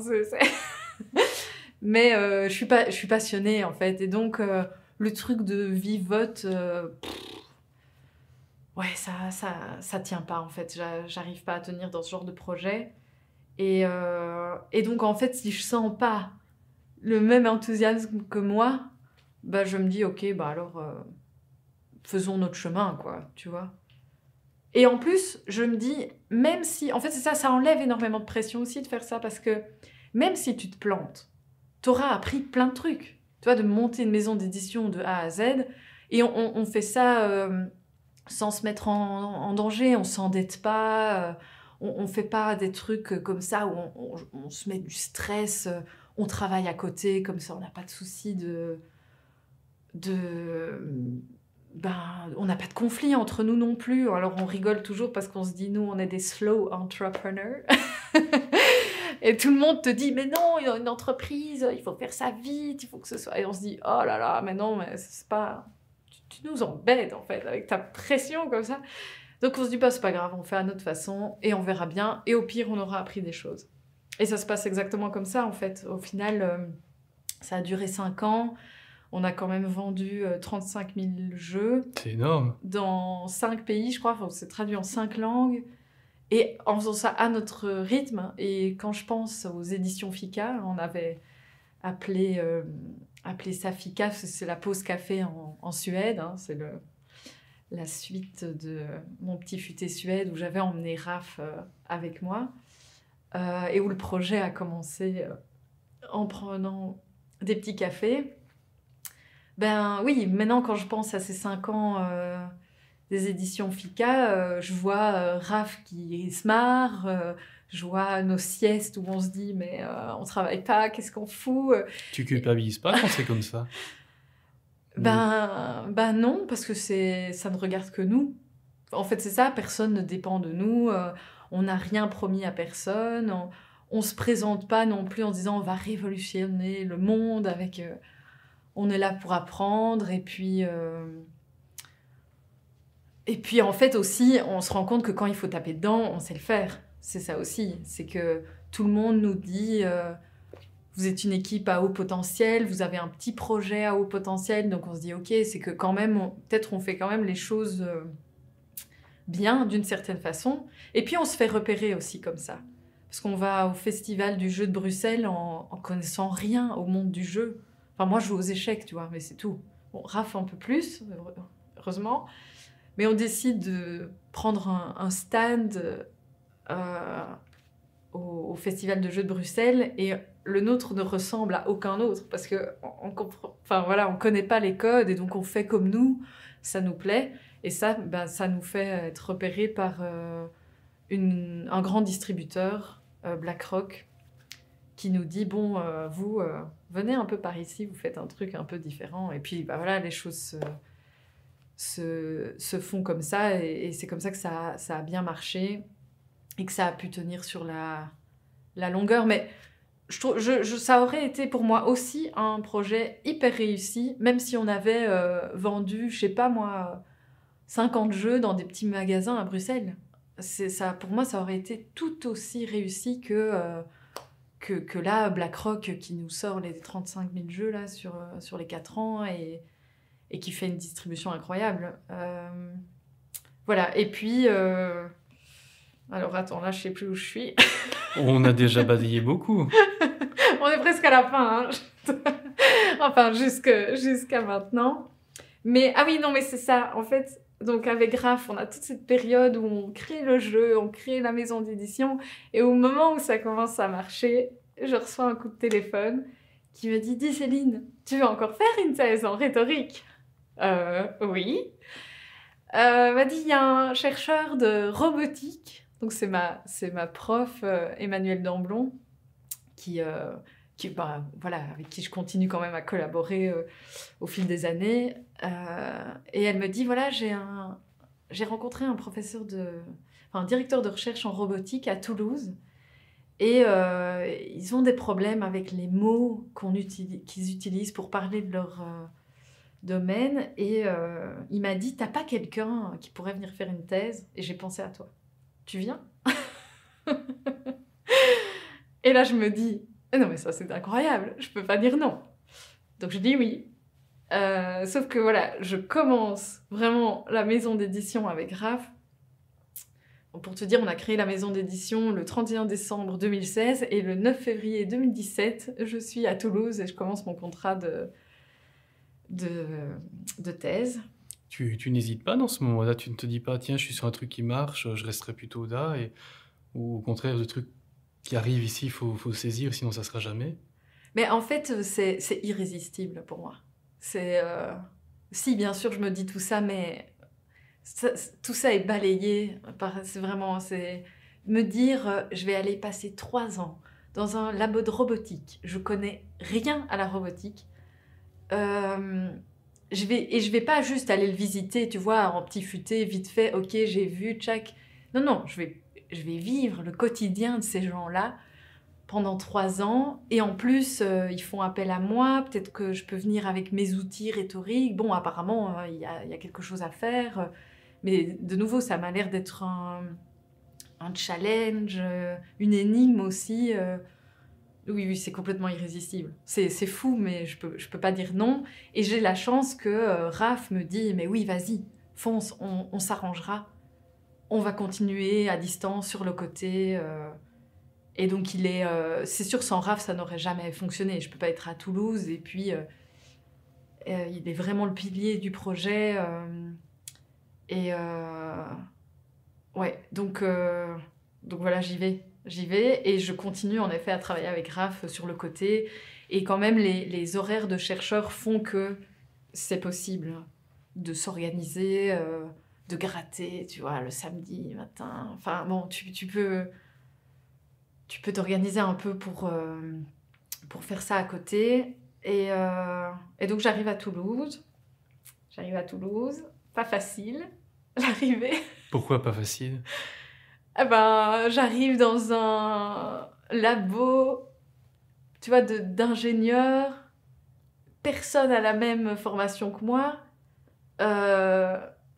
Mais je suis passionnée, en fait, et donc... le truc de vivote, ouais, ça tient pas, en fait. J'arrive pas à tenir dans ce genre de projet. Et donc, en fait, si je sens pas le même enthousiasme que moi, bah, je me dis, ok, bah alors, faisons notre chemin, quoi, tu vois. Et en plus, je me dis, même si... En fait, c'est ça enlève énormément de pression aussi de faire ça, parce que même si tu te plantes, t'auras appris plein de trucs. Tu vois, de monter une maison d'édition de A à Z. Et on fait ça sans se mettre en danger. On ne s'endette pas. On ne fait pas des trucs comme ça où on se met du stress. On travaille à côté. Comme ça, on n'a pas de souci on n'a pas de conflit entre nous non plus. Alors, on rigole toujours parce qu'on se dit, nous, on est des slow entrepreneurs. Et tout le monde te dit, mais non, il y a une entreprise, il faut faire ça vite, il faut que ce soit... Et on se dit, oh là là, mais non, mais c'est pas... Tu nous embêtes, en fait, avec ta pression comme ça. Donc on se dit, bah, c'est pas grave, on fait à notre façon, et on verra bien, et au pire, on aura appris des choses. Et ça se passe exactement comme ça, en fait. Au final, ça a duré 5 ans. On a quand même vendu 35 000 jeux. C'est énorme. Dans 5 pays, je crois. Enfin, c'est traduit en 5 langues. Et en faisant ça à notre rythme, et quand je pense aux éditions Fika, on avait appelé ça Fika, parce que c'est la pause café en Suède, hein, c'est la suite de Mon Petit Futé Suède, où j'avais emmené Raph avec moi, et où le projet a commencé en prenant des petits cafés. Ben oui, maintenant quand je pense à ces 5 ans... des éditions Fika, je vois Raph qui se marre, je vois nos siestes où on se dit mais on travaille pas, qu'est-ce qu'on fout? Tu culpabilises pas quand c'est comme ça? Ben non, parce que ça ne regarde que nous. En fait, c'est ça, personne ne dépend de nous, on n'a rien promis à personne, on se présente pas non plus en disant on va révolutionner le monde avec... on est là pour apprendre, et puis... Et puis, en fait, aussi, on se rend compte que quand il faut taper dedans, on sait le faire. C'est ça aussi. C'est que tout le monde nous dit vous êtes une équipe à haut potentiel, vous avez un petit projet à haut potentiel. Donc, on se dit, OK, c'est que quand même, peut-être on fait quand même les choses bien, d'une certaine façon. Et puis, on se fait repérer aussi comme ça. Parce qu'on va au Festival du jeu de Bruxelles en connaissant rien au monde du jeu. Enfin, moi, je joue aux échecs, tu vois, mais c'est tout. Bon, Raph un peu plus, heureusement. Mais on décide de prendre un stand au Festival de jeux de Bruxelles, et le nôtre ne ressemble à aucun autre parce qu'on on connaît pas les codes, et donc on fait comme nous, ça nous plaît, et ça, ça nous fait être repérés par un grand distributeur, BlackRock, qui nous dit bon, vous venez un peu par ici, vous faites un truc un peu différent, et puis voilà, les choses se font comme ça, et c'est comme ça que ça a bien marché et que ça a pu tenir sur la longueur. Mais je trouve, ça aurait été pour moi aussi un projet hyper réussi, même si on avait vendu, je sais pas moi, 50 jeux dans des petits magasins à Bruxelles. Pour moi, ça aurait été tout aussi réussi que que là, BlackRock qui nous sort les 35 000 jeux là, sur les 4 ans et qui fait une distribution incroyable. Voilà, et puis... Alors attends, là je sais plus où je suis. On a déjà balayé beaucoup. On est presque à la fin, hein. Enfin, jusqu'à maintenant. Mais, ah oui, non, mais c'est ça. En fait, donc avec Raph, on a toute cette période où on crée le jeu, on crée la maison d'édition. Et au moment où ça commence à marcher, je reçois un coup de téléphone qui me dit « Dis Céline, tu veux encore faire une thèse en rhétorique ?» Oui. M'a dit « Il y a un chercheur de robotique. » Donc c'est ma prof, Emmanuelle Damblon, voilà, avec qui je continue quand même à collaborer au fil des années. Et elle me dit, voilà, j'ai rencontré un directeur de recherche en robotique à Toulouse. Et ils ont des problèmes avec les mots qu'ils utilisent pour parler de leur domaine. Et il m'a dit, t'as pas quelqu'un qui pourrait venir faire une thèse? Et j'ai pensé à toi. Tu viens? Et là, je me dis, non, mais ça, c'est incroyable, je peux pas dire non. Donc, je dis oui. Sauf que voilà, je commence vraiment la maison d'édition avec Raph. Bon, pour te dire, on a créé la maison d'édition le 31 décembre 2016 et le 9 février 2017, je suis à Toulouse et je commence mon contrat de thèse. Tu n'hésites pas dans ce moment-là, tu ne te dis pas, tiens, je suis sur un truc qui marche, je resterai plutôt là, ou au contraire, le truc qui arrive ici, il faut saisir, sinon ça ne sera jamais. Mais en fait, c'est irrésistible pour moi. Si, bien sûr, je me dis tout ça, mais tout ça est balayé. C'est me dire, je vais aller passer 3 ans dans un labo de robotique. Je connais rien à la robotique. Je vais pas juste aller le visiter, tu vois, en petit futé, vite fait, ok, j'ai vu, tchac. Non, je vais vivre le quotidien de ces gens-là pendant 3 ans. Et en plus, ils font appel à moi. Peut-être que je peux venir avec mes outils rhétoriques. Bon, apparemment, il y a quelque chose à faire. Mais de nouveau, ça m'a l'air d'être un challenge, une énigme aussi. Oui, c'est complètement irrésistible. C'est fou, mais je peux pas dire non. Et j'ai la chance que Raph me dit « Mais oui, vas-y, fonce, on s'arrangera. On va continuer à distance sur le côté. » Et donc, c'est sûr, sans Raph, ça n'aurait jamais fonctionné. Je peux pas être à Toulouse. Et puis, il est vraiment le pilier du projet. Ouais, donc voilà, j'y vais et je continue en effet à travailler avec Raph sur le côté. Et quand même, les horaires de chercheurs font que c'est possible de s'organiser, de gratter, tu vois, le samedi matin. Enfin bon, tu peux t'organiser un peu pour faire ça à côté. Et donc j'arrive à Toulouse. Pas facile, l'arrivée. Pourquoi pas facile? Eh ben, j'arrive dans un labo, tu vois, d'ingénieurs. Personne n'a la même formation que moi.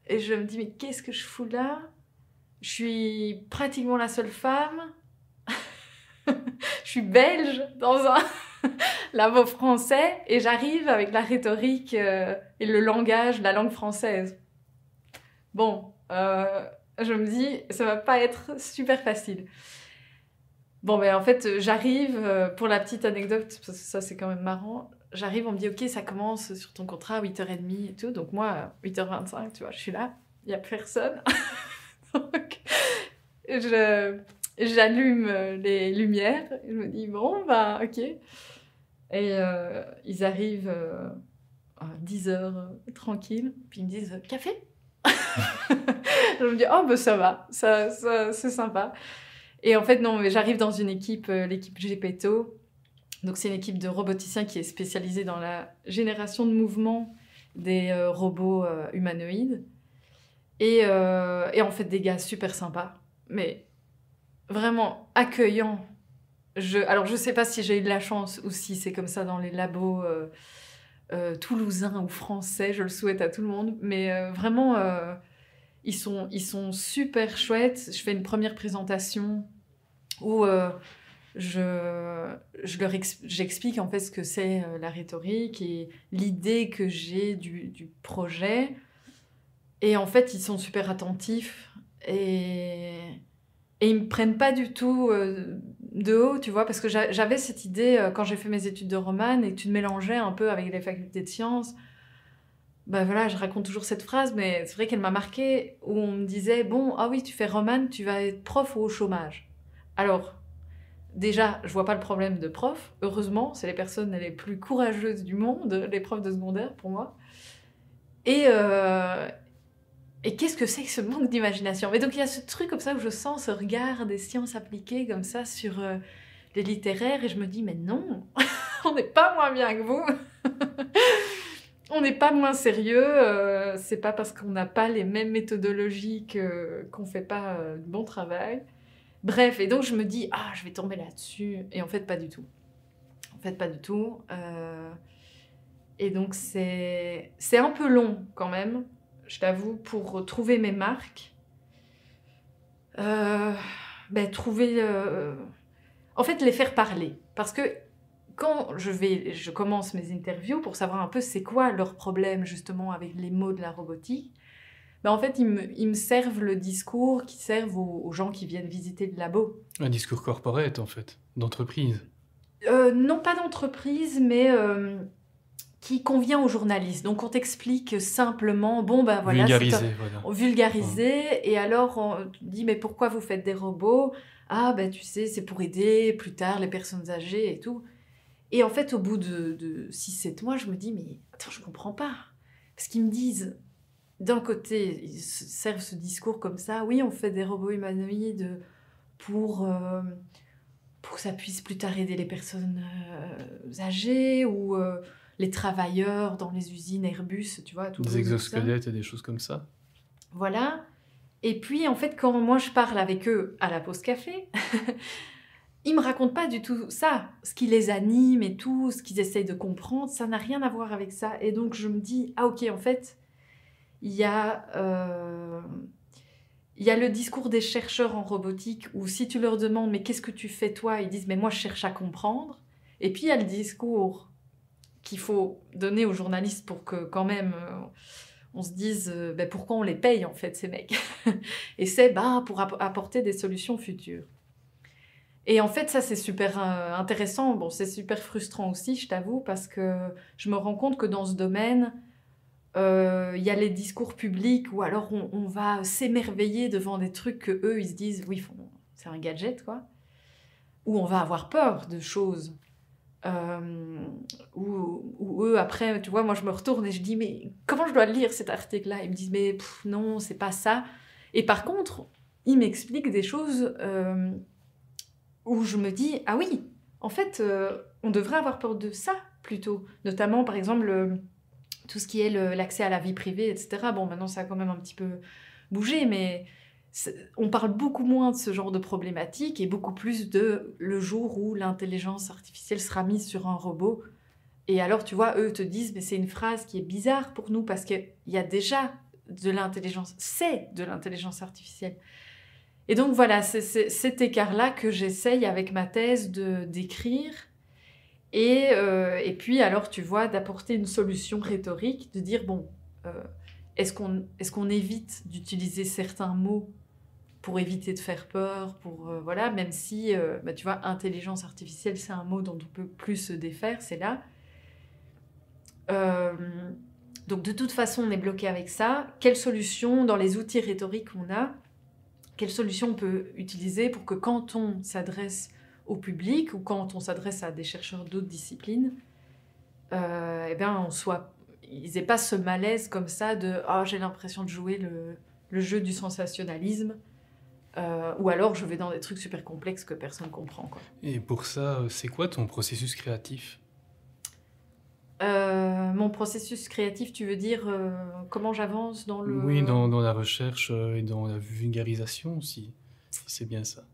Et je me dis, mais qu'est-ce que je fous là? Je suis pratiquement la seule femme. Je suis belge dans un labo français. Et j'arrive avec la rhétorique et le langage, la langue française. Bon, je me dis, ça va pas être super facile. Bon, ben en fait, j'arrive, pour la petite anecdote, parce que ça c'est quand même marrant, j'arrive, on me dit, ok, ça commence sur ton contrat à 8h30 et tout, donc moi, 8h25, tu vois, je suis là, il n'y a personne. Donc, j'allume les lumières, et je me dis, bon, bah, ok. Et ils arrivent à 10h, tranquille, puis ils me disent, café? Je me dis, oh, bah ça va, ça c'est sympa. Et en fait, non, mais j'arrive dans une équipe, l'équipe Gepetto. Donc, c'est une équipe de roboticiens qui est spécialisée dans la génération de mouvements des robots humanoïdes. Et en fait, des gars super sympas, mais vraiment accueillants. Alors, je sais pas si j'ai eu de la chance ou si c'est comme ça dans les labos toulousains ou français, je le souhaite à tout le monde, mais vraiment... Ils sont super chouettes. Je fais une première présentation où j'explique en fait ce que c'est la rhétorique et l'idée que j'ai du projet. Et en fait, ils sont super attentifs et ils me prennent pas du tout de haut, tu vois, parce que j'avais cette idée quand j'ai fait mes études de romane et que tu te mélangeais un peu avec les facultés de sciences. Ben voilà, je raconte toujours cette phrase, mais c'est vrai qu'elle m'a marquée, où on me disait, bon, ah oui, tu fais romane, tu vas être prof ou au chômage. Alors, déjà, je vois pas le problème de prof. Heureusement, c'est les personnes les plus courageuses du monde, les profs de secondaire, pour moi. Et qu'est-ce que c'est que ce manque d'imagination? Mais donc, il y a ce truc comme ça où je sens ce regard des sciences appliquées comme ça sur les littéraires, et je me dis, mais non, on n'est pas moins bien que vous. On n'est pas moins sérieux, c'est pas parce qu'on n'a pas les mêmes méthodologies qu'on fait pas de bon travail. Bref, et donc je me dis, ah, je vais tomber là-dessus. Et en fait, pas du tout. Et donc, c'est un peu long, quand même, je t'avoue, pour trouver mes marques. En fait, les faire parler. Parce que quand je commence mes interviews pour savoir un peu c'est quoi leur problème, justement, avec les mots de la robotique, en fait, ils me servent le discours qui servent aux gens qui viennent visiter le labo. Un discours corporate, en fait, d'entreprise. Non, pas d'entreprise, mais qui convient aux journalistes. Donc, on t'explique simplement, voilà... Vulgariser, Vulgariser, et alors, on te dit, mais pourquoi vous faites des robots? Ah, tu sais, c'est pour aider plus tard les personnes âgées et tout. Et en fait, au bout de 6-7 mois, je me dis, mais attends, je comprends pas. Parce qu'ils me disent... D'un côté, ils servent ce discours comme ça. Oui, on fait des robots humanoïdes pour que ça puisse plus tard aider les personnes âgées ou les travailleurs dans les usines Airbus, tu vois. Des exosquelettes et des choses comme ça. Voilà. Et puis, en fait, quand moi je parle avec eux à la pause café, ils me racontent pas du tout ça. Ce qui les anime et tout, ce qu'ils essayent de comprendre, ça n'a rien à voir avec ça. Et donc, je me dis, ah ok, en fait... Il y a le discours des chercheurs en robotique où si tu leur demandes « mais qu'est-ce que tu fais toi ?» ils disent « mais moi je cherche à comprendre ». Et puis il y a le discours qu'il faut donner aux journalistes pour que quand même on se dise pourquoi on les paye en fait ces mecs. Et c'est pour apporter des solutions futures. Et en fait ça c'est super intéressant, bon c'est super frustrant aussi je t'avoue parce que je me rends compte que dans ce domaine y a les discours publics où alors on va s'émerveiller devant des trucs que eux ils se disent oui c'est un gadget quoi, où on va avoir peur de choses où eux après tu vois moi je me retourne et je dis mais comment je dois lire cet article là, ils me disent mais non c'est pas ça, et par contre ils m'expliquent des choses où je me dis ah oui en fait on devrait avoir peur de ça plutôt, notamment par exemple tout ce qui est l'accès à la vie privée, etc. Bon, maintenant, ça a quand même un petit peu bougé, mais on parle beaucoup moins de ce genre de problématiques et beaucoup plus de le jour où l'intelligence artificielle sera mise sur un robot. Et alors, tu vois, eux te disent, mais c'est une phrase qui est bizarre pour nous parce qu'il y a déjà de l'intelligence, c'est de l'intelligence artificielle. Et donc, voilà, c'est cet écart-là que j'essaye avec ma thèse de décrire. Et puis, alors, tu vois, d'apporter une solution rhétorique, de dire, est-ce qu'on évite d'utiliser certains mots pour éviter de faire peur, voilà, même si, tu vois, intelligence artificielle, c'est un mot dont on peut plus se défaire, c'est là. Donc, de toute façon, on est bloqué avec ça. Quelle solution, dans les outils rhétoriques qu'on a, quelle solution on peut utiliser pour que quand on s'adresse au public ou quand on s'adresse à des chercheurs d'autres disciplines, ils n'aient pas ce malaise comme ça de « Ah, j'ai l'impression de jouer le jeu du sensationnalisme », ou alors je vais dans des trucs super complexes que personne ne comprend, quoi. Et pour ça, c'est quoi ton processus créatif ? Mon processus créatif, tu veux dire comment j'avance dans le... Oui, dans la recherche et dans la vulgarisation aussi, si c'est bien ça.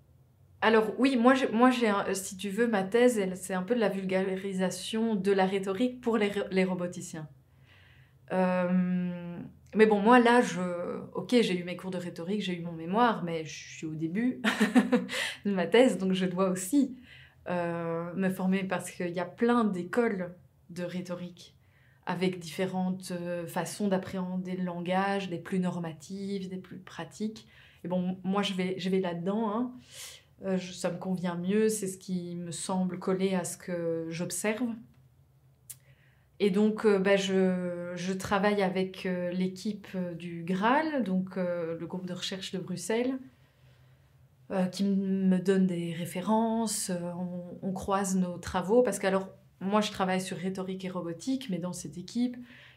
Alors oui, moi j'ai si tu veux, ma thèse, c'est un peu de la vulgarisation de la rhétorique pour les roboticiens. Mais bon, moi là, j'ai eu mes cours de rhétorique, j'ai eu mon mémoire, mais je suis au début de ma thèse, donc je dois aussi me former parce qu'il y a plein d'écoles de rhétorique avec différentes façons d'appréhender le langage, des plus normatives, des plus pratiques. Et bon, moi, je vais là-dedans, hein. Ça me convient mieux, c'est ce qui me semble coller à ce que j'observe. Et donc, je travaille avec l'équipe du Graal, donc le groupe de recherche de Bruxelles, qui me donne des références, on croise nos travaux, parce que alors, moi je travaille sur rhétorique et robotique, mais dans cette équipe,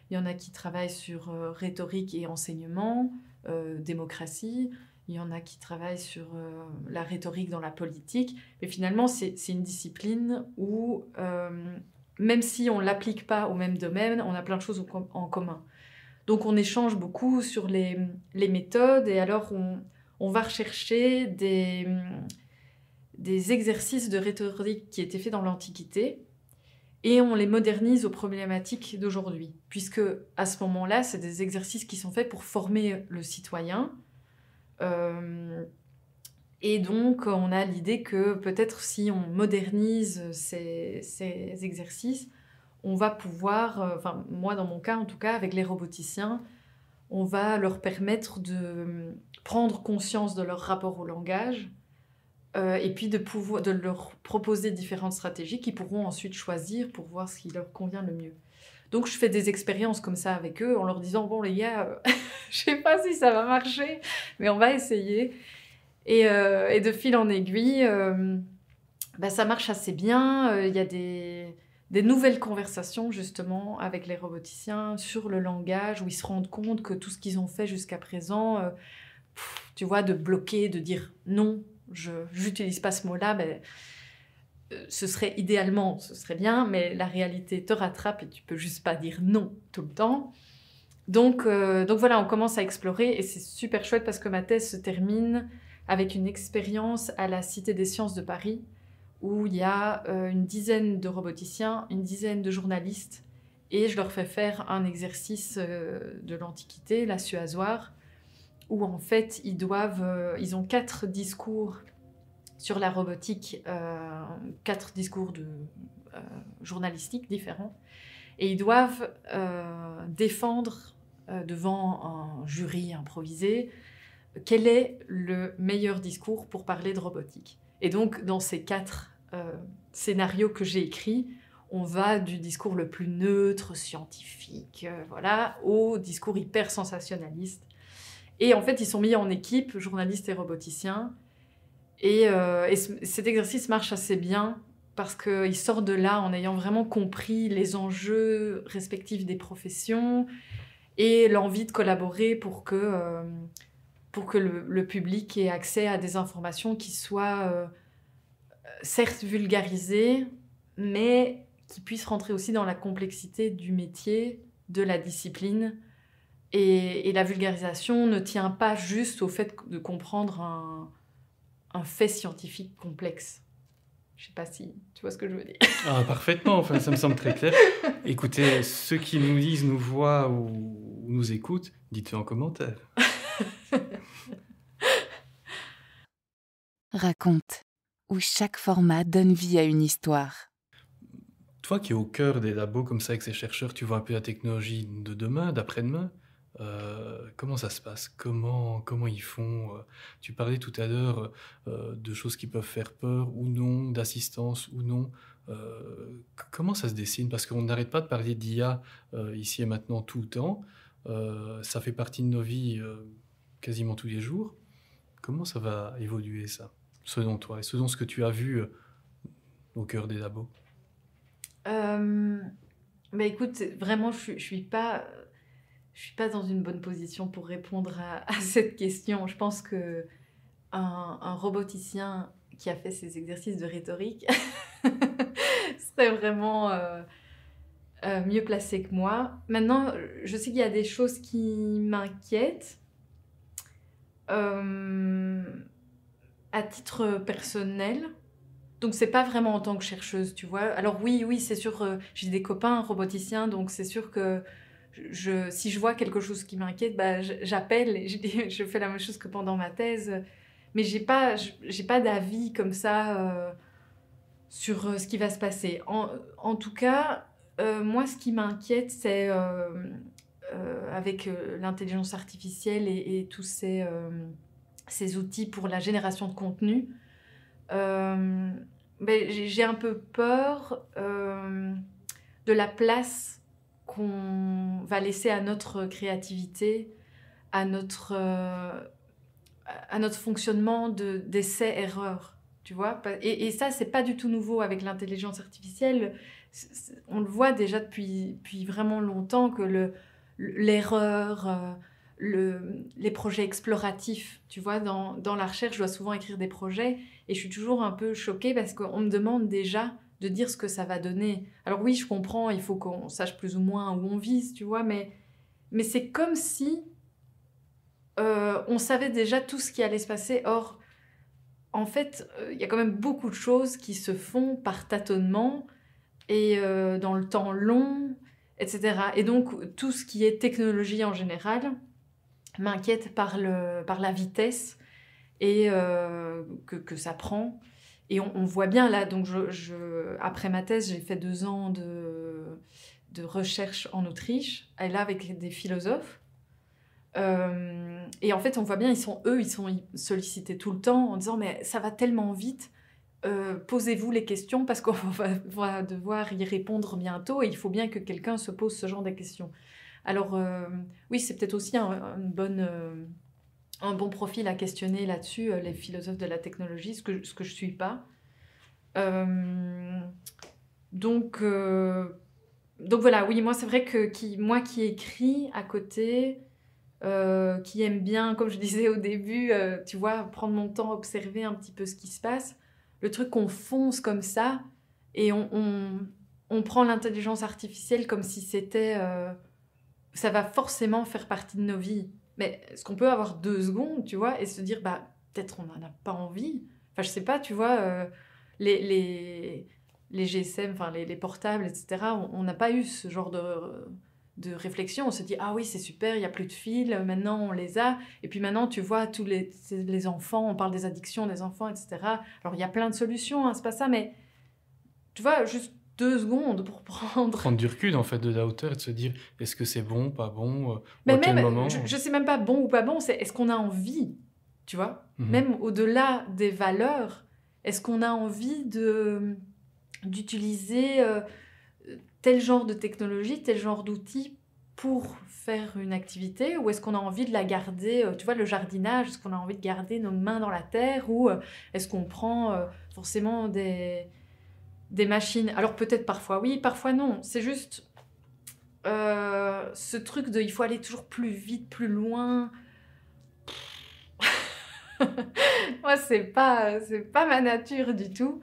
il y en a qui travaillent sur rhétorique et enseignement, démocratie, il y en a qui travaillent sur la rhétorique dans la politique, mais finalement c'est une discipline où, même si on ne l'applique pas au même domaine, on a plein de choses en commun. Donc on échange beaucoup sur les méthodes, et alors on va rechercher des exercices de rhétorique qui étaient faits dans l'Antiquité et on les modernise aux problématiques d'aujourd'hui. Puisque à ce moment-là, c'est des exercices qui sont faits pour former le citoyen. Et donc, on a l'idée que peut-être si on modernise ces exercices, on va pouvoir, enfin moi dans mon cas en tout cas, avec les roboticiens, on va leur permettre de prendre conscience de leur rapport au langage et puis de leur proposer différentes stratégies qu'ils pourront ensuite choisir pour voir ce qui leur convient le mieux. Donc je fais des expériences comme ça avec eux en leur disant « Bon les gars, je sais pas si ça va marcher, mais on va essayer ». Et de fil en aiguille, ça marche assez bien. Il y a des nouvelles conversations justement avec les roboticiens sur le langage où ils se rendent compte que tout ce qu'ils ont fait jusqu'à présent, tu vois, de bloquer, de dire non, je n'utilise pas ce mot-là, ce serait idéalement, ce serait bien, mais la réalité te rattrape et tu peux juste pas dire non tout le temps. Donc voilà, on commence à explorer et c'est super chouette parce que ma thèse se termine avec une expérience à la Cité des Sciences de Paris où il y a une dizaine de roboticiens, une dizaine de journalistes, et je leur fais faire un exercice de l'Antiquité, la Suazoire, où en fait ils ont 4 discours sur la robotique, 4 discours journalistiques différents, et ils doivent défendre devant un jury improvisé quel est le meilleur discours pour parler de robotique. Et donc, dans ces 4 scénarios que j'ai écrits, on va du discours le plus neutre, scientifique, voilà, au discours hyper sensationnaliste. Et en fait, ils sont mis en équipe, journalistes et roboticiens. Et cet exercice marche assez bien parce qu'ils sortent de là en ayant vraiment compris les enjeux respectifs des professions et l'envie de collaborer pour que le public ait accès à des informations qui soient certes vulgarisées, mais qui puissent rentrer aussi dans la complexité du métier, de la discipline. Et la vulgarisation ne tient pas juste au fait de comprendre un fait scientifique complexe. Je ne sais pas si tu vois ce que je veux dire. Ah, parfaitement, enfin, ça me semble très clair. Écoutez, ceux qui nous lisent, nous voient ou nous écoutent, dites-le en commentaire. Raconte, où chaque format donne vie à une histoire. Toi qui es au cœur des labos comme ça avec ces chercheurs, tu vois un peu la technologie de demain, d'après-demain. Comment ça se passe? Comment ils font? Tu parlais tout à l'heure de choses qui peuvent faire peur ou non, d'assistance ou non. Comment ça se dessine? Parce qu'on n'arrête pas de parler d'IA ici et maintenant tout le temps. Ça fait partie de nos vies quasiment tous les jours. Comment ça va évoluer ça, selon toi, et selon ce que tu as vu au cœur des labos? Écoute, vraiment, je suis pas dans une bonne position pour répondre à cette question. Je pense que un roboticien qui a fait ces exercices de rhétorique serait vraiment mieux placé que moi. Maintenant, je sais qu'il y a des choses qui m'inquiètent. À titre personnel, donc c'est pas vraiment en tant que chercheuse, tu vois. Alors oui, c'est sûr, j'ai des copains roboticiens, donc c'est sûr que si je vois quelque chose qui m'inquiète, j'appelle et je fais la même chose que pendant ma thèse, mais j'ai pas d'avis comme ça sur ce qui va se passer. En tout cas, moi, ce qui m'inquiète, c'est avec l'intelligence artificielle et tous ces outils pour la génération de contenu, j'ai un peu peur de la place qu'on va laisser à notre créativité, à notre fonctionnement d'essai-erreur, tu vois. Et ça, c'est pas du tout nouveau avec l'intelligence artificielle. On le voit déjà depuis vraiment longtemps que l'erreur, les projets exploratifs, tu vois, dans la recherche, je dois souvent écrire des projets et je suis toujours un peu choquée parce qu'on me demande déjà de dire ce que ça va donner. Alors oui, je comprends, il faut qu'on sache plus ou moins où on vise, tu vois, mais c'est comme si on savait déjà tout ce qui allait se passer. Or, en fait, il y a quand même beaucoup de choses qui se font par tâtonnement et dans le temps long, etc. Et donc, tout ce qui est technologie en général m'inquiète par la vitesse et que ça prend. Et on voit bien là, donc après ma thèse, j'ai fait 2 ans de recherche en Autriche, et là avec des philosophes. Et en fait, on voit bien, ils sont sollicités tout le temps en disant mais ça va tellement vite, posez-vous les questions parce qu'on va devoir y répondre bientôt et il faut bien que quelqu'un se pose ce genre de questions. Alors oui, c'est peut-être aussi un bon profil à questionner là-dessus, les philosophes de la technologie, ce que je suis pas. Donc voilà, oui, moi c'est vrai que moi qui écris à côté, qui aime bien, comme je disais au début, tu vois, prendre mon temps, observer un petit peu ce qui se passe, le truc qu'on fonce comme ça et on prend l'intelligence artificielle comme si c'était ça va forcément faire partie de nos vies. Mais est-ce qu'on peut avoir 2 secondes, tu vois, et se dire, bah, peut-être on n'en a pas envie. Enfin, je sais pas, tu vois, les GSM, enfin, les portables, etc., on n'a pas eu ce genre de réflexion. On se dit, ah oui, c'est super, il n'y a plus de fils, maintenant on les a. Et puis maintenant, tu vois, tous les enfants, on parle des addictions des enfants, etc. Alors, il y a plein de solutions, hein, c'est pas ça, mais tu vois, juste 2 secondes pour Prendre du recul, en fait, de la hauteur et de se dire, est-ce que c'est bon, pas bon, ou Mais à quel même, moment je sais même pas bon ou pas bon, c'est est-ce qu'on a envie, tu vois? Même au-delà des valeurs, est-ce qu'on a envie d'utiliser tel genre de technologie, tel genre d'outil pour faire une activité, ou est-ce qu'on a envie de la garder, tu vois, le jardinage, est-ce qu'on a envie de garder nos mains dans la terre, ou est-ce qu'on prend forcément des machines? Alors peut-être parfois oui, parfois non, c'est juste ce truc de il faut aller toujours plus vite, plus loin. Moi, c'est pas ma nature du tout.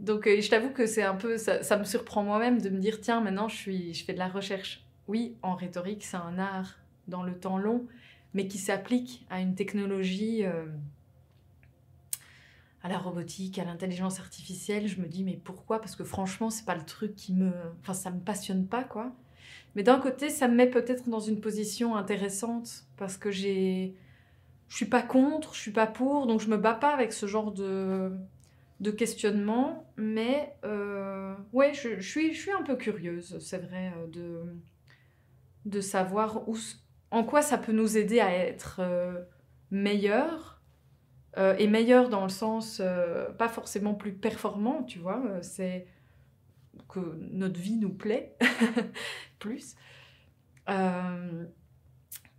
Donc, je t'avoue que c'est un peu ça me surprend moi-même de me dire tiens, maintenant je fais de la recherche. Oui, en rhétorique, c'est un art dans le temps long, mais qui s'applique à une technologie, à la robotique, à l'intelligence artificielle. Je me dis mais pourquoi? Parce que franchement, c'est pas le truc enfin, ça me passionne pas, quoi. Mais d'un côté, ça me met peut-être dans une position intéressante parce que je suis pas contre, je suis pas pour, donc je me bats pas avec ce genre de questionnement. Mais ouais, je suis un peu curieuse, c'est vrai, de savoir en quoi ça peut nous aider à être meilleurs. Et meilleurs dans le sens, pas forcément plus performant, tu vois, c'est que notre vie nous plaît plus.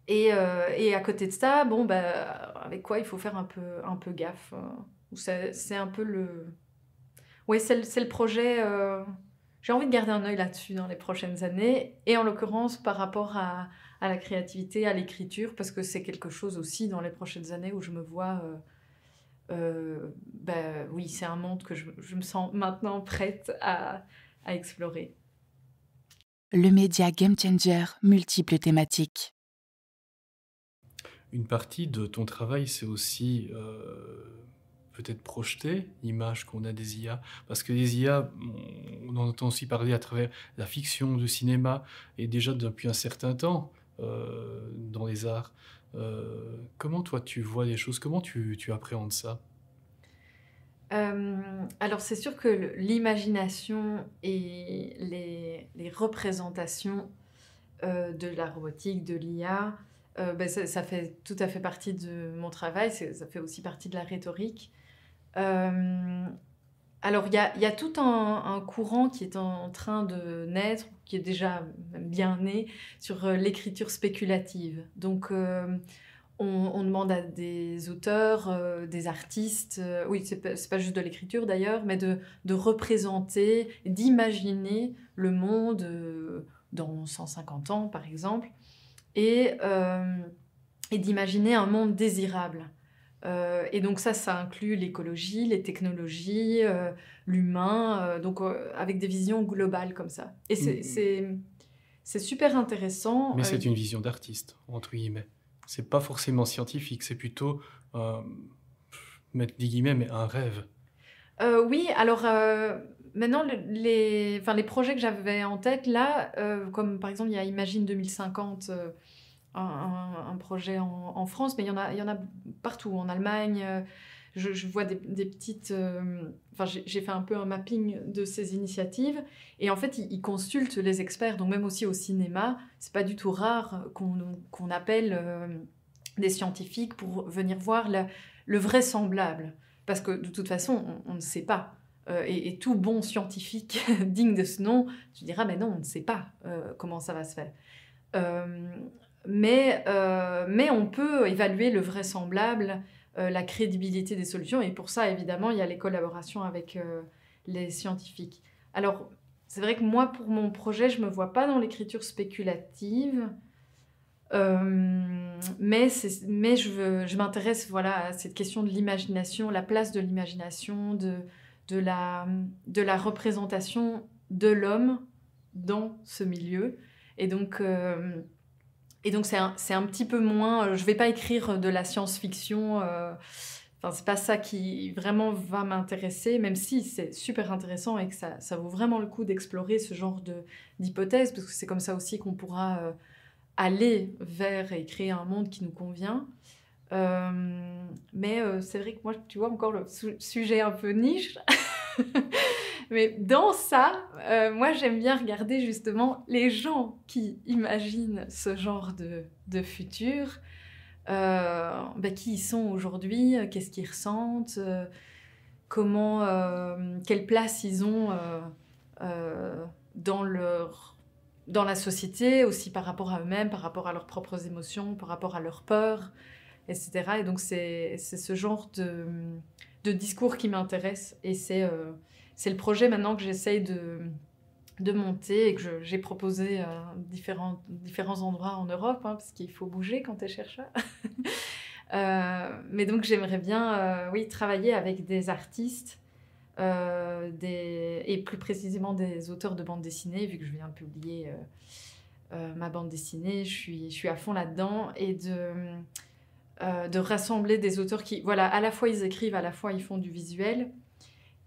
Et à côté de ça, bon, bah, avec quoi il faut faire un peu gaffe. C'est un peu le... Ouais, c'est le projet... J'ai envie de garder un œil là-dessus dans les prochaines années. Et en l'occurrence, par rapport à la créativité, à l'écriture, parce que c'est quelque chose aussi dans les prochaines années où je me vois... bah, oui, c'est un monde que je me sens maintenant prête à explorer. Le média Game Changer, multiples thématiques. Une partie de ton travail, c'est aussi peut-être projeter l'image qu'on a des IA. Parce que les IA, on en entend aussi parler à travers la fiction, le cinéma, et déjà depuis un certain temps dans les arts. Comment toi tu vois les choses? Comment tu appréhendes ça? Alors c'est sûr que l'imagination et les représentations de la robotique, de l'IA, ça fait tout à fait partie de mon travail, ça fait aussi partie de la rhétorique. Alors il y a tout un courant qui est en train de naître, qui est déjà même bien né, sur l'écriture spéculative. Donc on demande à des auteurs, des artistes, oui, c'est pas juste de l'écriture d'ailleurs, mais de représenter, d'imaginer le monde dans 150 ans, par exemple, et d'imaginer un monde désirable. Et donc ça inclut l'écologie, les technologies, l'humain, donc avec des visions globales comme ça. Et c'est super intéressant. Mais c'est une vision d'artiste, entre guillemets. C'est pas forcément scientifique, c'est plutôt, mettre des guillemets, mais un rêve. Oui, alors maintenant, les projets que j'avais en tête là, comme par exemple il y a Imagine 2050, un projet en France, mais il y en a partout, en Allemagne. Je vois des petites... j'ai fait un peu un mapping de ces initiatives, et en fait, ils consultent les experts, donc même aussi au cinéma, c'est pas du tout rare qu'on appelle des scientifiques pour venir voir le vraisemblable, parce que de toute façon, on ne sait pas. Et tout bon scientifique digne de ce nom, tu diras, mais non, on ne sait pas comment ça va se faire. Mais on peut évaluer le vraisemblable, la crédibilité des solutions, et pour ça, évidemment, il y a les collaborations avec les scientifiques. Alors, c'est vrai que moi, pour mon projet, je ne me vois pas dans l'écriture spéculative, mais je m'intéresse à cette question de l'imagination, la place de l'imagination, de la représentation de l'homme dans ce milieu. Et donc c'est un petit peu moins... je ne vais pas écrire de la science-fiction. C'est pas ça qui vraiment va m'intéresser, même si c'est super intéressant et que ça vaut vraiment le coup d'explorer ce genre d'hypothèses, parce que c'est comme ça aussi qu'on pourra aller vers et créer un monde qui nous convient. Mais c'est vrai que moi, tu vois, encore le sujet un peu niche... Mais dans ça, moi j'aime bien regarder justement les gens qui imaginent ce genre de futur, qui ils sont aujourd'hui, qu'est-ce qu'ils ressentent, quelle place ils ont dans la société, aussi par rapport à eux-mêmes, par rapport à leurs propres émotions, par rapport à leurs peurs, etc. Et donc c'est ce genre de discours qui m'intéresse, et c'est le projet maintenant que j'essaye de monter et que j'ai proposé à différents endroits en Europe, parce qu'il faut bouger quand tu es chercheur. Mais donc j'aimerais bien travailler avec des artistes et plus précisément des auteurs de bande dessinée, vu que je viens de publier ma bande dessinée, je suis à fond là-dedans, et de rassembler des auteurs qui, à la fois ils écrivent, à la fois ils font du visuel,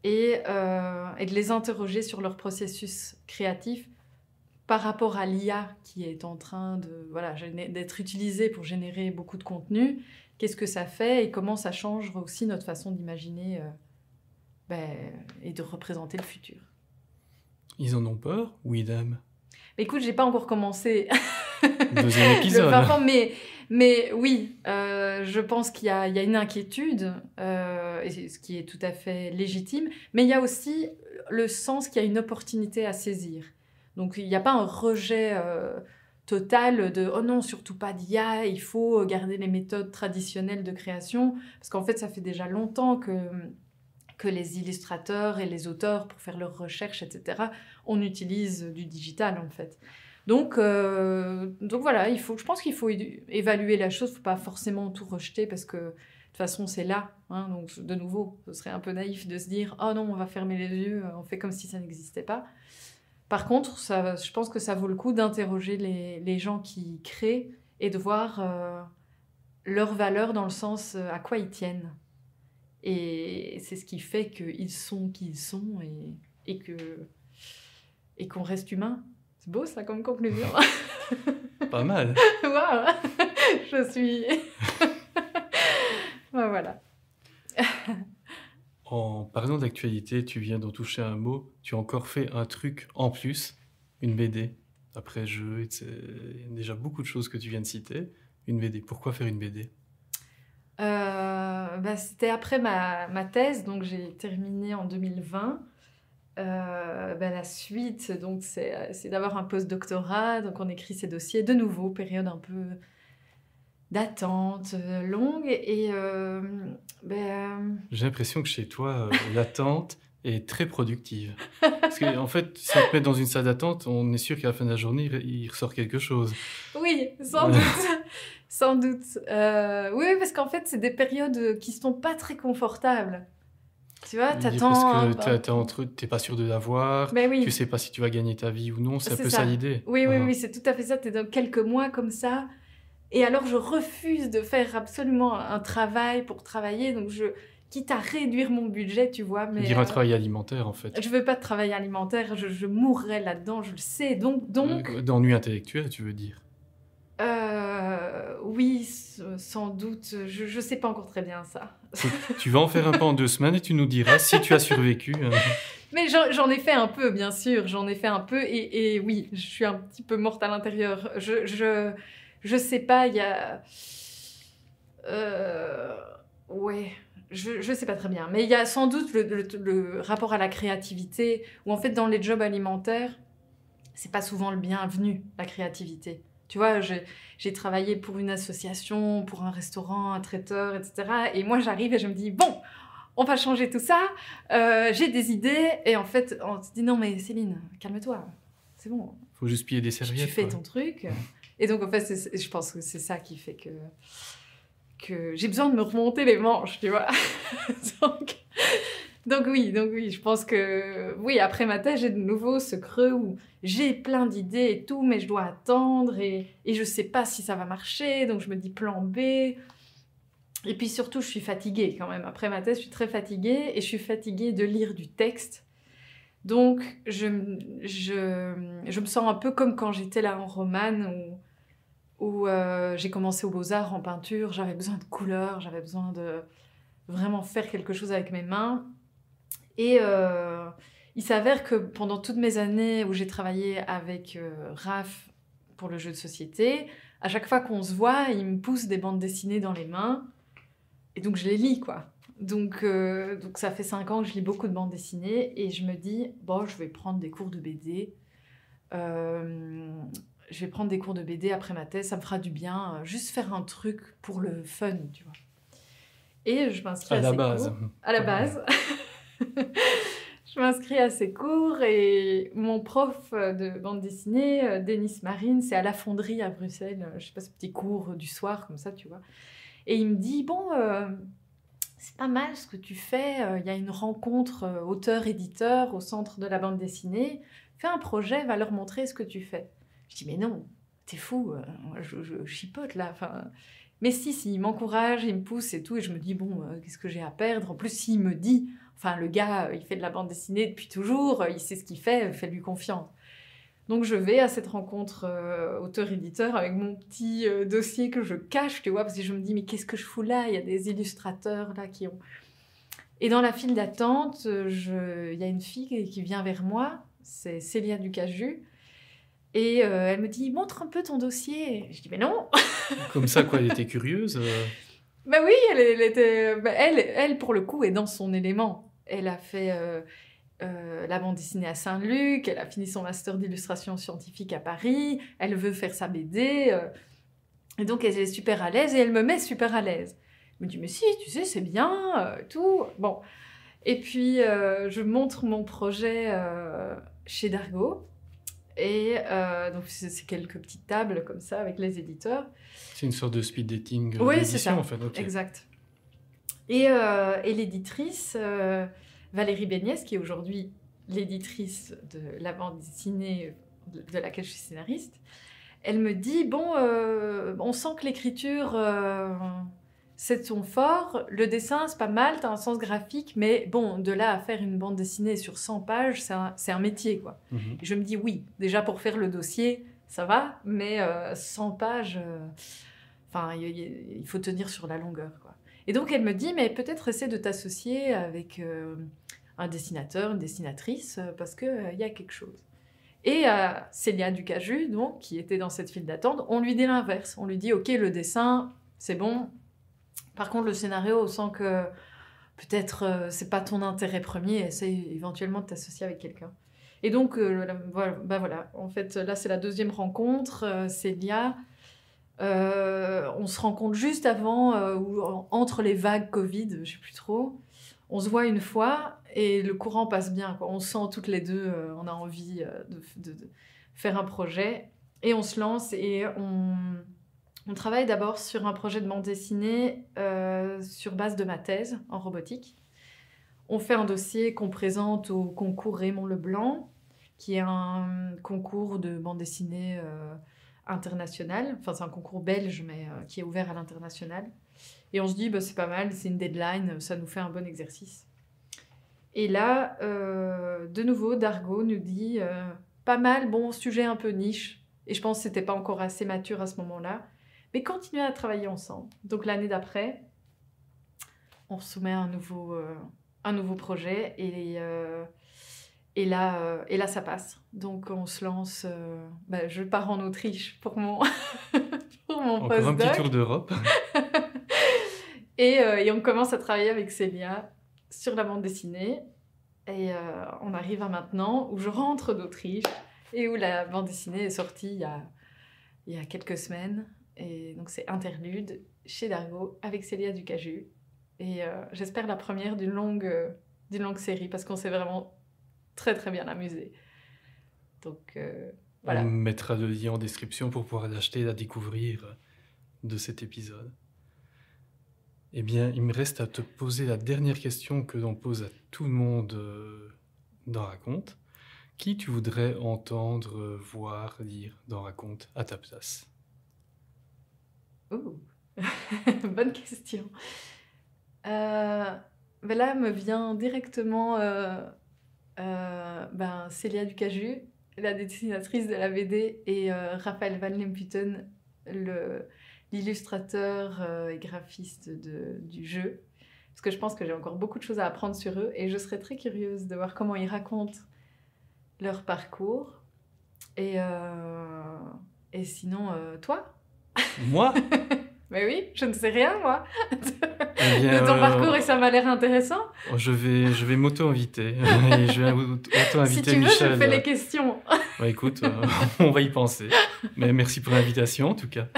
et de les interroger sur leur processus créatif par rapport à l'IA qui est en train d'être utilisée pour générer beaucoup de contenu. Qu'est-ce que ça fait et comment ça change aussi notre façon d'imaginer et de représenter le futur. Ils en ont peur, oui, dame? Écoute, j'ai pas encore commencé deuxième épisode. Mais oui, je pense qu'il y a une inquiétude, et ce qui est tout à fait légitime, mais il y a aussi le sens qu'il y a une opportunité à saisir. Donc il n'y a pas un rejet total de « oh non, surtout pas d'IA, il faut garder les méthodes traditionnelles de création », parce qu'en fait, ça fait déjà longtemps que les illustrateurs et les auteurs, pour faire leurs recherches, etc., on utilise du digital, en fait. Donc voilà, je pense qu'il faut évaluer la chose, il ne faut pas forcément tout rejeter, parce que de toute façon, c'est là. Donc, de nouveau, ce serait un peu naïf de se dire « oh non, on va fermer les yeux, on fait comme si ça n'existait pas ». Par contre, je pense que ça vaut le coup d'interroger les gens qui créent et de voir leur valeur dans le sens à quoi ils tiennent. Et c'est ce qui fait qu'ils sont qui ils sont et qu'on reste humain. C'est beau ça comme conclusion. Pas mal. Waouh, je suis... Voilà. En parlant d'actualité, tu viens d'en toucher un mot. Tu as encore fait un truc en plus, une BD. Après jeu, il y a déjà beaucoup de choses que tu viens de citer. Une BD. Pourquoi faire une BD? C'était après ma thèse, donc j'ai terminé en 2020. La suite, donc, c'est d'avoir un post-doctorat. Donc on écrit ses dossiers. De nouveau, période un peu d'attente longue. J'ai l'impression que chez toi, l'attente est très productive. Parce qu'en fait, si on te met dans une salle d'attente, on est sûr qu'à la fin de la journée, il ressort quelque chose. Oui, sans doute. Sans doute. Oui, parce qu'en fait, c'est des périodes qui ne sont pas très confortables. Tu vois, t'attends... Parce que t'es pas sûr de l'avoir, Mais oui. Tu sais pas si tu vas gagner ta vie ou non, c'est un peu ça l'idée. Oui, c'est tout à fait ça. T'es dans quelques mois comme ça. Et alors, je refuse de faire absolument un travail pour travailler. Donc, quitte à réduire mon budget, tu vois. Mais, dire un travail alimentaire, en fait. Je veux pas de travail alimentaire. Je mourrais là-dedans, je le sais. Donc... D'ennui intellectuel, tu veux dire? Oui, sans doute. Je sais pas encore très bien ça. Tu vas en faire un peu en 2 semaines et tu nous diras si tu as survécu. Mais j'en ai fait un peu, bien sûr. J'en ai fait un peu. Et oui, je suis un petit peu morte à l'intérieur. Je sais pas, il y a... Ouais, je sais pas très bien. Mais il y a sans doute le rapport à la créativité, où en fait, dans les jobs alimentaires, c'est pas souvent le bienvenu, la créativité. Tu vois, j'ai travaillé pour une association, pour un restaurant, un traiteur, etc. Et moi, j'arrive et je me dis, bon, on va changer tout ça. J'ai des idées. Et en fait, on se dit, non, mais Céline, calme-toi. C'est bon. Faut juste piller des serviettes. Tu fais ton truc. Et donc, en fait, je pense que c'est ça qui fait que j'ai besoin de me remonter les manches, tu vois. Donc oui, je pense que... Oui, après ma thèse, j'ai de nouveau ce creux où j'ai plein d'idées et tout, mais je dois attendre et je sais pas si ça va marcher, donc je me dis plan B. Et puis surtout, je suis fatiguée quand même. Après ma thèse, je suis très fatiguée et je suis fatiguée de lire du texte. Donc, je me sens un peu comme quand j'étais là en Romane où j'ai commencé aux Beaux-Arts en peinture. J'avais besoin de couleurs, j'avais besoin de vraiment faire quelque chose avec mes mains. Et il s'avère que pendant toutes mes années où j'ai travaillé avec Raph pour le jeu de société, à chaque fois qu'on se voit, il me pousse des bandes dessinées dans les mains. Et donc, je les lis, quoi. Donc ça fait 5 ans que je lis beaucoup de bandes dessinées. Et je me dis, bon, je vais prendre des cours de BD. Je vais prendre des cours de BD après ma thèse. Ça me fera du bien. Juste faire un truc pour le fun, tu vois. Et je m'inscris à ces cours. À la base. Je m'inscris à ces cours et mon prof de bande dessinée, Denis Marine, c'est à la Fonderie à Bruxelles, je sais pas, ce petit cours du soir comme ça, tu vois. Et il me dit, bon, c'est pas mal ce que tu fais, il y a une rencontre auteur-éditeur au centre de la bande dessinée, fais un projet, va leur montrer ce que tu fais. Je dis, mais non, t'es fou, je chipote là, enfin... Mais si, il m'encourage, il me pousse et tout, et je me dis, bon, qu'est-ce que j'ai à perdre? En plus, s'il me dit, enfin, le gars, il fait de la bande dessinée depuis toujours, il sait ce qu'il fait, fais-lui confiance. Donc, je vais à cette rencontre auteur-éditeur avec mon petit dossier que je cache, tu vois, parce que je me dis, mais qu'est-ce que je fous là? Il y a des illustrateurs là qui ont... Et dans la file d'attente, il y a une fille qui vient vers moi, c'est Célia Ducaju, et elle me dit, montre un peu ton dossier. Je dis, mais non. Comme ça, quoi, elle était curieuse Bah oui, elle était... elle, pour le coup, est dans son élément. Elle a fait la bande dessinée à Saint-Luc, elle a fini son master d'illustration scientifique à Paris, elle veut faire sa BD, et donc elle est super à l'aise, et elle me met super à l'aise. Elle me dit, mais si, tu sais, c'est bien, tout. Bon. Et puis, je montre mon projet chez Dargaud. Et donc, c'est quelques petites tables comme ça avec les éditeurs. C'est une sorte de speed dating oui, d'édition, c'est ça. En fait. Okay. Exact. Et l'éditrice, Valérie Béniès, qui est aujourd'hui l'éditrice de la bande dessinée de laquelle je suis scénariste, elle me dit, bon, on sent que l'écriture, c'est ton fort, le dessin, c'est pas mal, t'as un sens graphique, mais bon, de là à faire une bande dessinée sur 100 pages, c'est un métier, quoi. Mm-hmm. Et je me dis, oui, déjà pour faire le dossier, ça va, mais 100 pages, il faut tenir sur la longueur, quoi. Et donc, elle me dit, mais peut-être essaie de t'associer avec un dessinateur, une dessinatrice, parce qu'il y a quelque chose. Et Célia Ducaju, donc, qui était dans cette file d'attente, on lui dit l'inverse. On lui dit, ok, le dessin, c'est bon. Par contre, le scénario, on sent que peut-être c'est pas ton intérêt premier, essaye éventuellement de t'associer avec quelqu'un. Et donc, voilà. En fait, là, c'est la deuxième rencontre. Célia, on se rencontre juste avant, ou entre les vagues Covid, je sais plus trop. On se voit une fois et le courant passe bien, quoi. On sent toutes les deux, on a envie de faire un projet. Et on se lance et on travaille d'abord sur un projet de bande dessinée sur base de ma thèse en robotique. On fait un dossier qu'on présente au concours Raymond Leblanc, qui est un concours de bande dessinée international. Enfin, c'est un concours belge, mais qui est ouvert à l'international. Et on se dit, bah, c'est pas mal, c'est une deadline, ça nous fait un bon exercice. Et là, de nouveau, Dargaud nous dit, pas mal, bon, sujet un peu niche. Et je pense que c'était pas encore assez mature à ce moment-là. Mais continuez à travailler ensemble. Donc l'année d'après, on soumet un nouveau projet et là, ça passe. Donc on se lance. Je pars en Autriche pour mon pour mon Encore postdoc. un petit tour d'Europe. Et on commence à travailler avec Célia sur la bande dessinée. Et on arrive à maintenant où je rentre d'Autriche et où la bande dessinée est sortie il y a quelques semaines. Et donc c'est Interlude chez Dargaud avec Célia Ducaju. Et j'espère la première d'une longue série parce qu'on s'est vraiment très très bien amusé. Donc voilà. On mettra le lien en description pour pouvoir l'acheter et la découvrir de cet épisode. Eh bien, il me reste à te poser la dernière question que l'on pose à tout le monde dans Raconte. Qui tu voudrais entendre, voir, lire dans Raconte à ta place? Bonne question. Là, me vient directement Célia Ducaju, la dessinatrice de la BD, et Raphaël Van Lemputen, l'illustrateur et graphiste du jeu. Parce que je pense que j'ai encore beaucoup de choses à apprendre sur eux, et je serais très curieuse de voir comment ils racontent leur parcours. Et sinon, toi? Moi? Mais oui, je ne sais rien, moi, Eh bien, de ton parcours, et ça m'a l'air intéressant. Je vais m'auto-inviter. Et je vais auto-inviter Si tu veux, Michel. je fais les questions. Écoute, on va y penser. Mais merci pour l'invitation, en tout cas.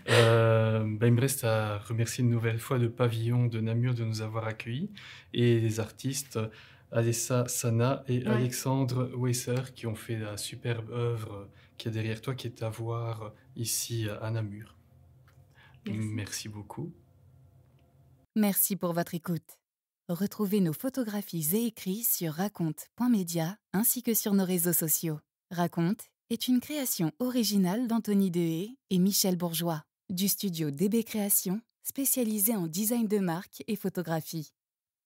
Il me reste à remercier une nouvelle fois le pavillon de Namur de nous avoir accueillis et les artistes Alessa Sana et Alexandre Weisser qui ont fait la superbe œuvre qui est derrière toi, qui est à voir ici à Namur. Merci beaucoup. Merci pour votre écoute. Retrouvez nos photographies et écrits sur raconte.media ainsi que sur nos réseaux sociaux. Raconte est une création originale d'Anthony Dehaye et Michel Bourgeois, du studio DB Création, spécialisé en design de marque et photographie.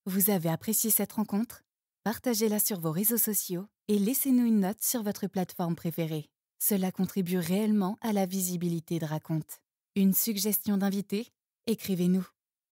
Vous avez apprécié cette rencontre? Partagez-la sur vos réseaux sociaux et laissez-nous une note sur votre plateforme préférée. Cela contribue réellement à la visibilité de Raconte. Une suggestion d'invité? Écrivez-nous.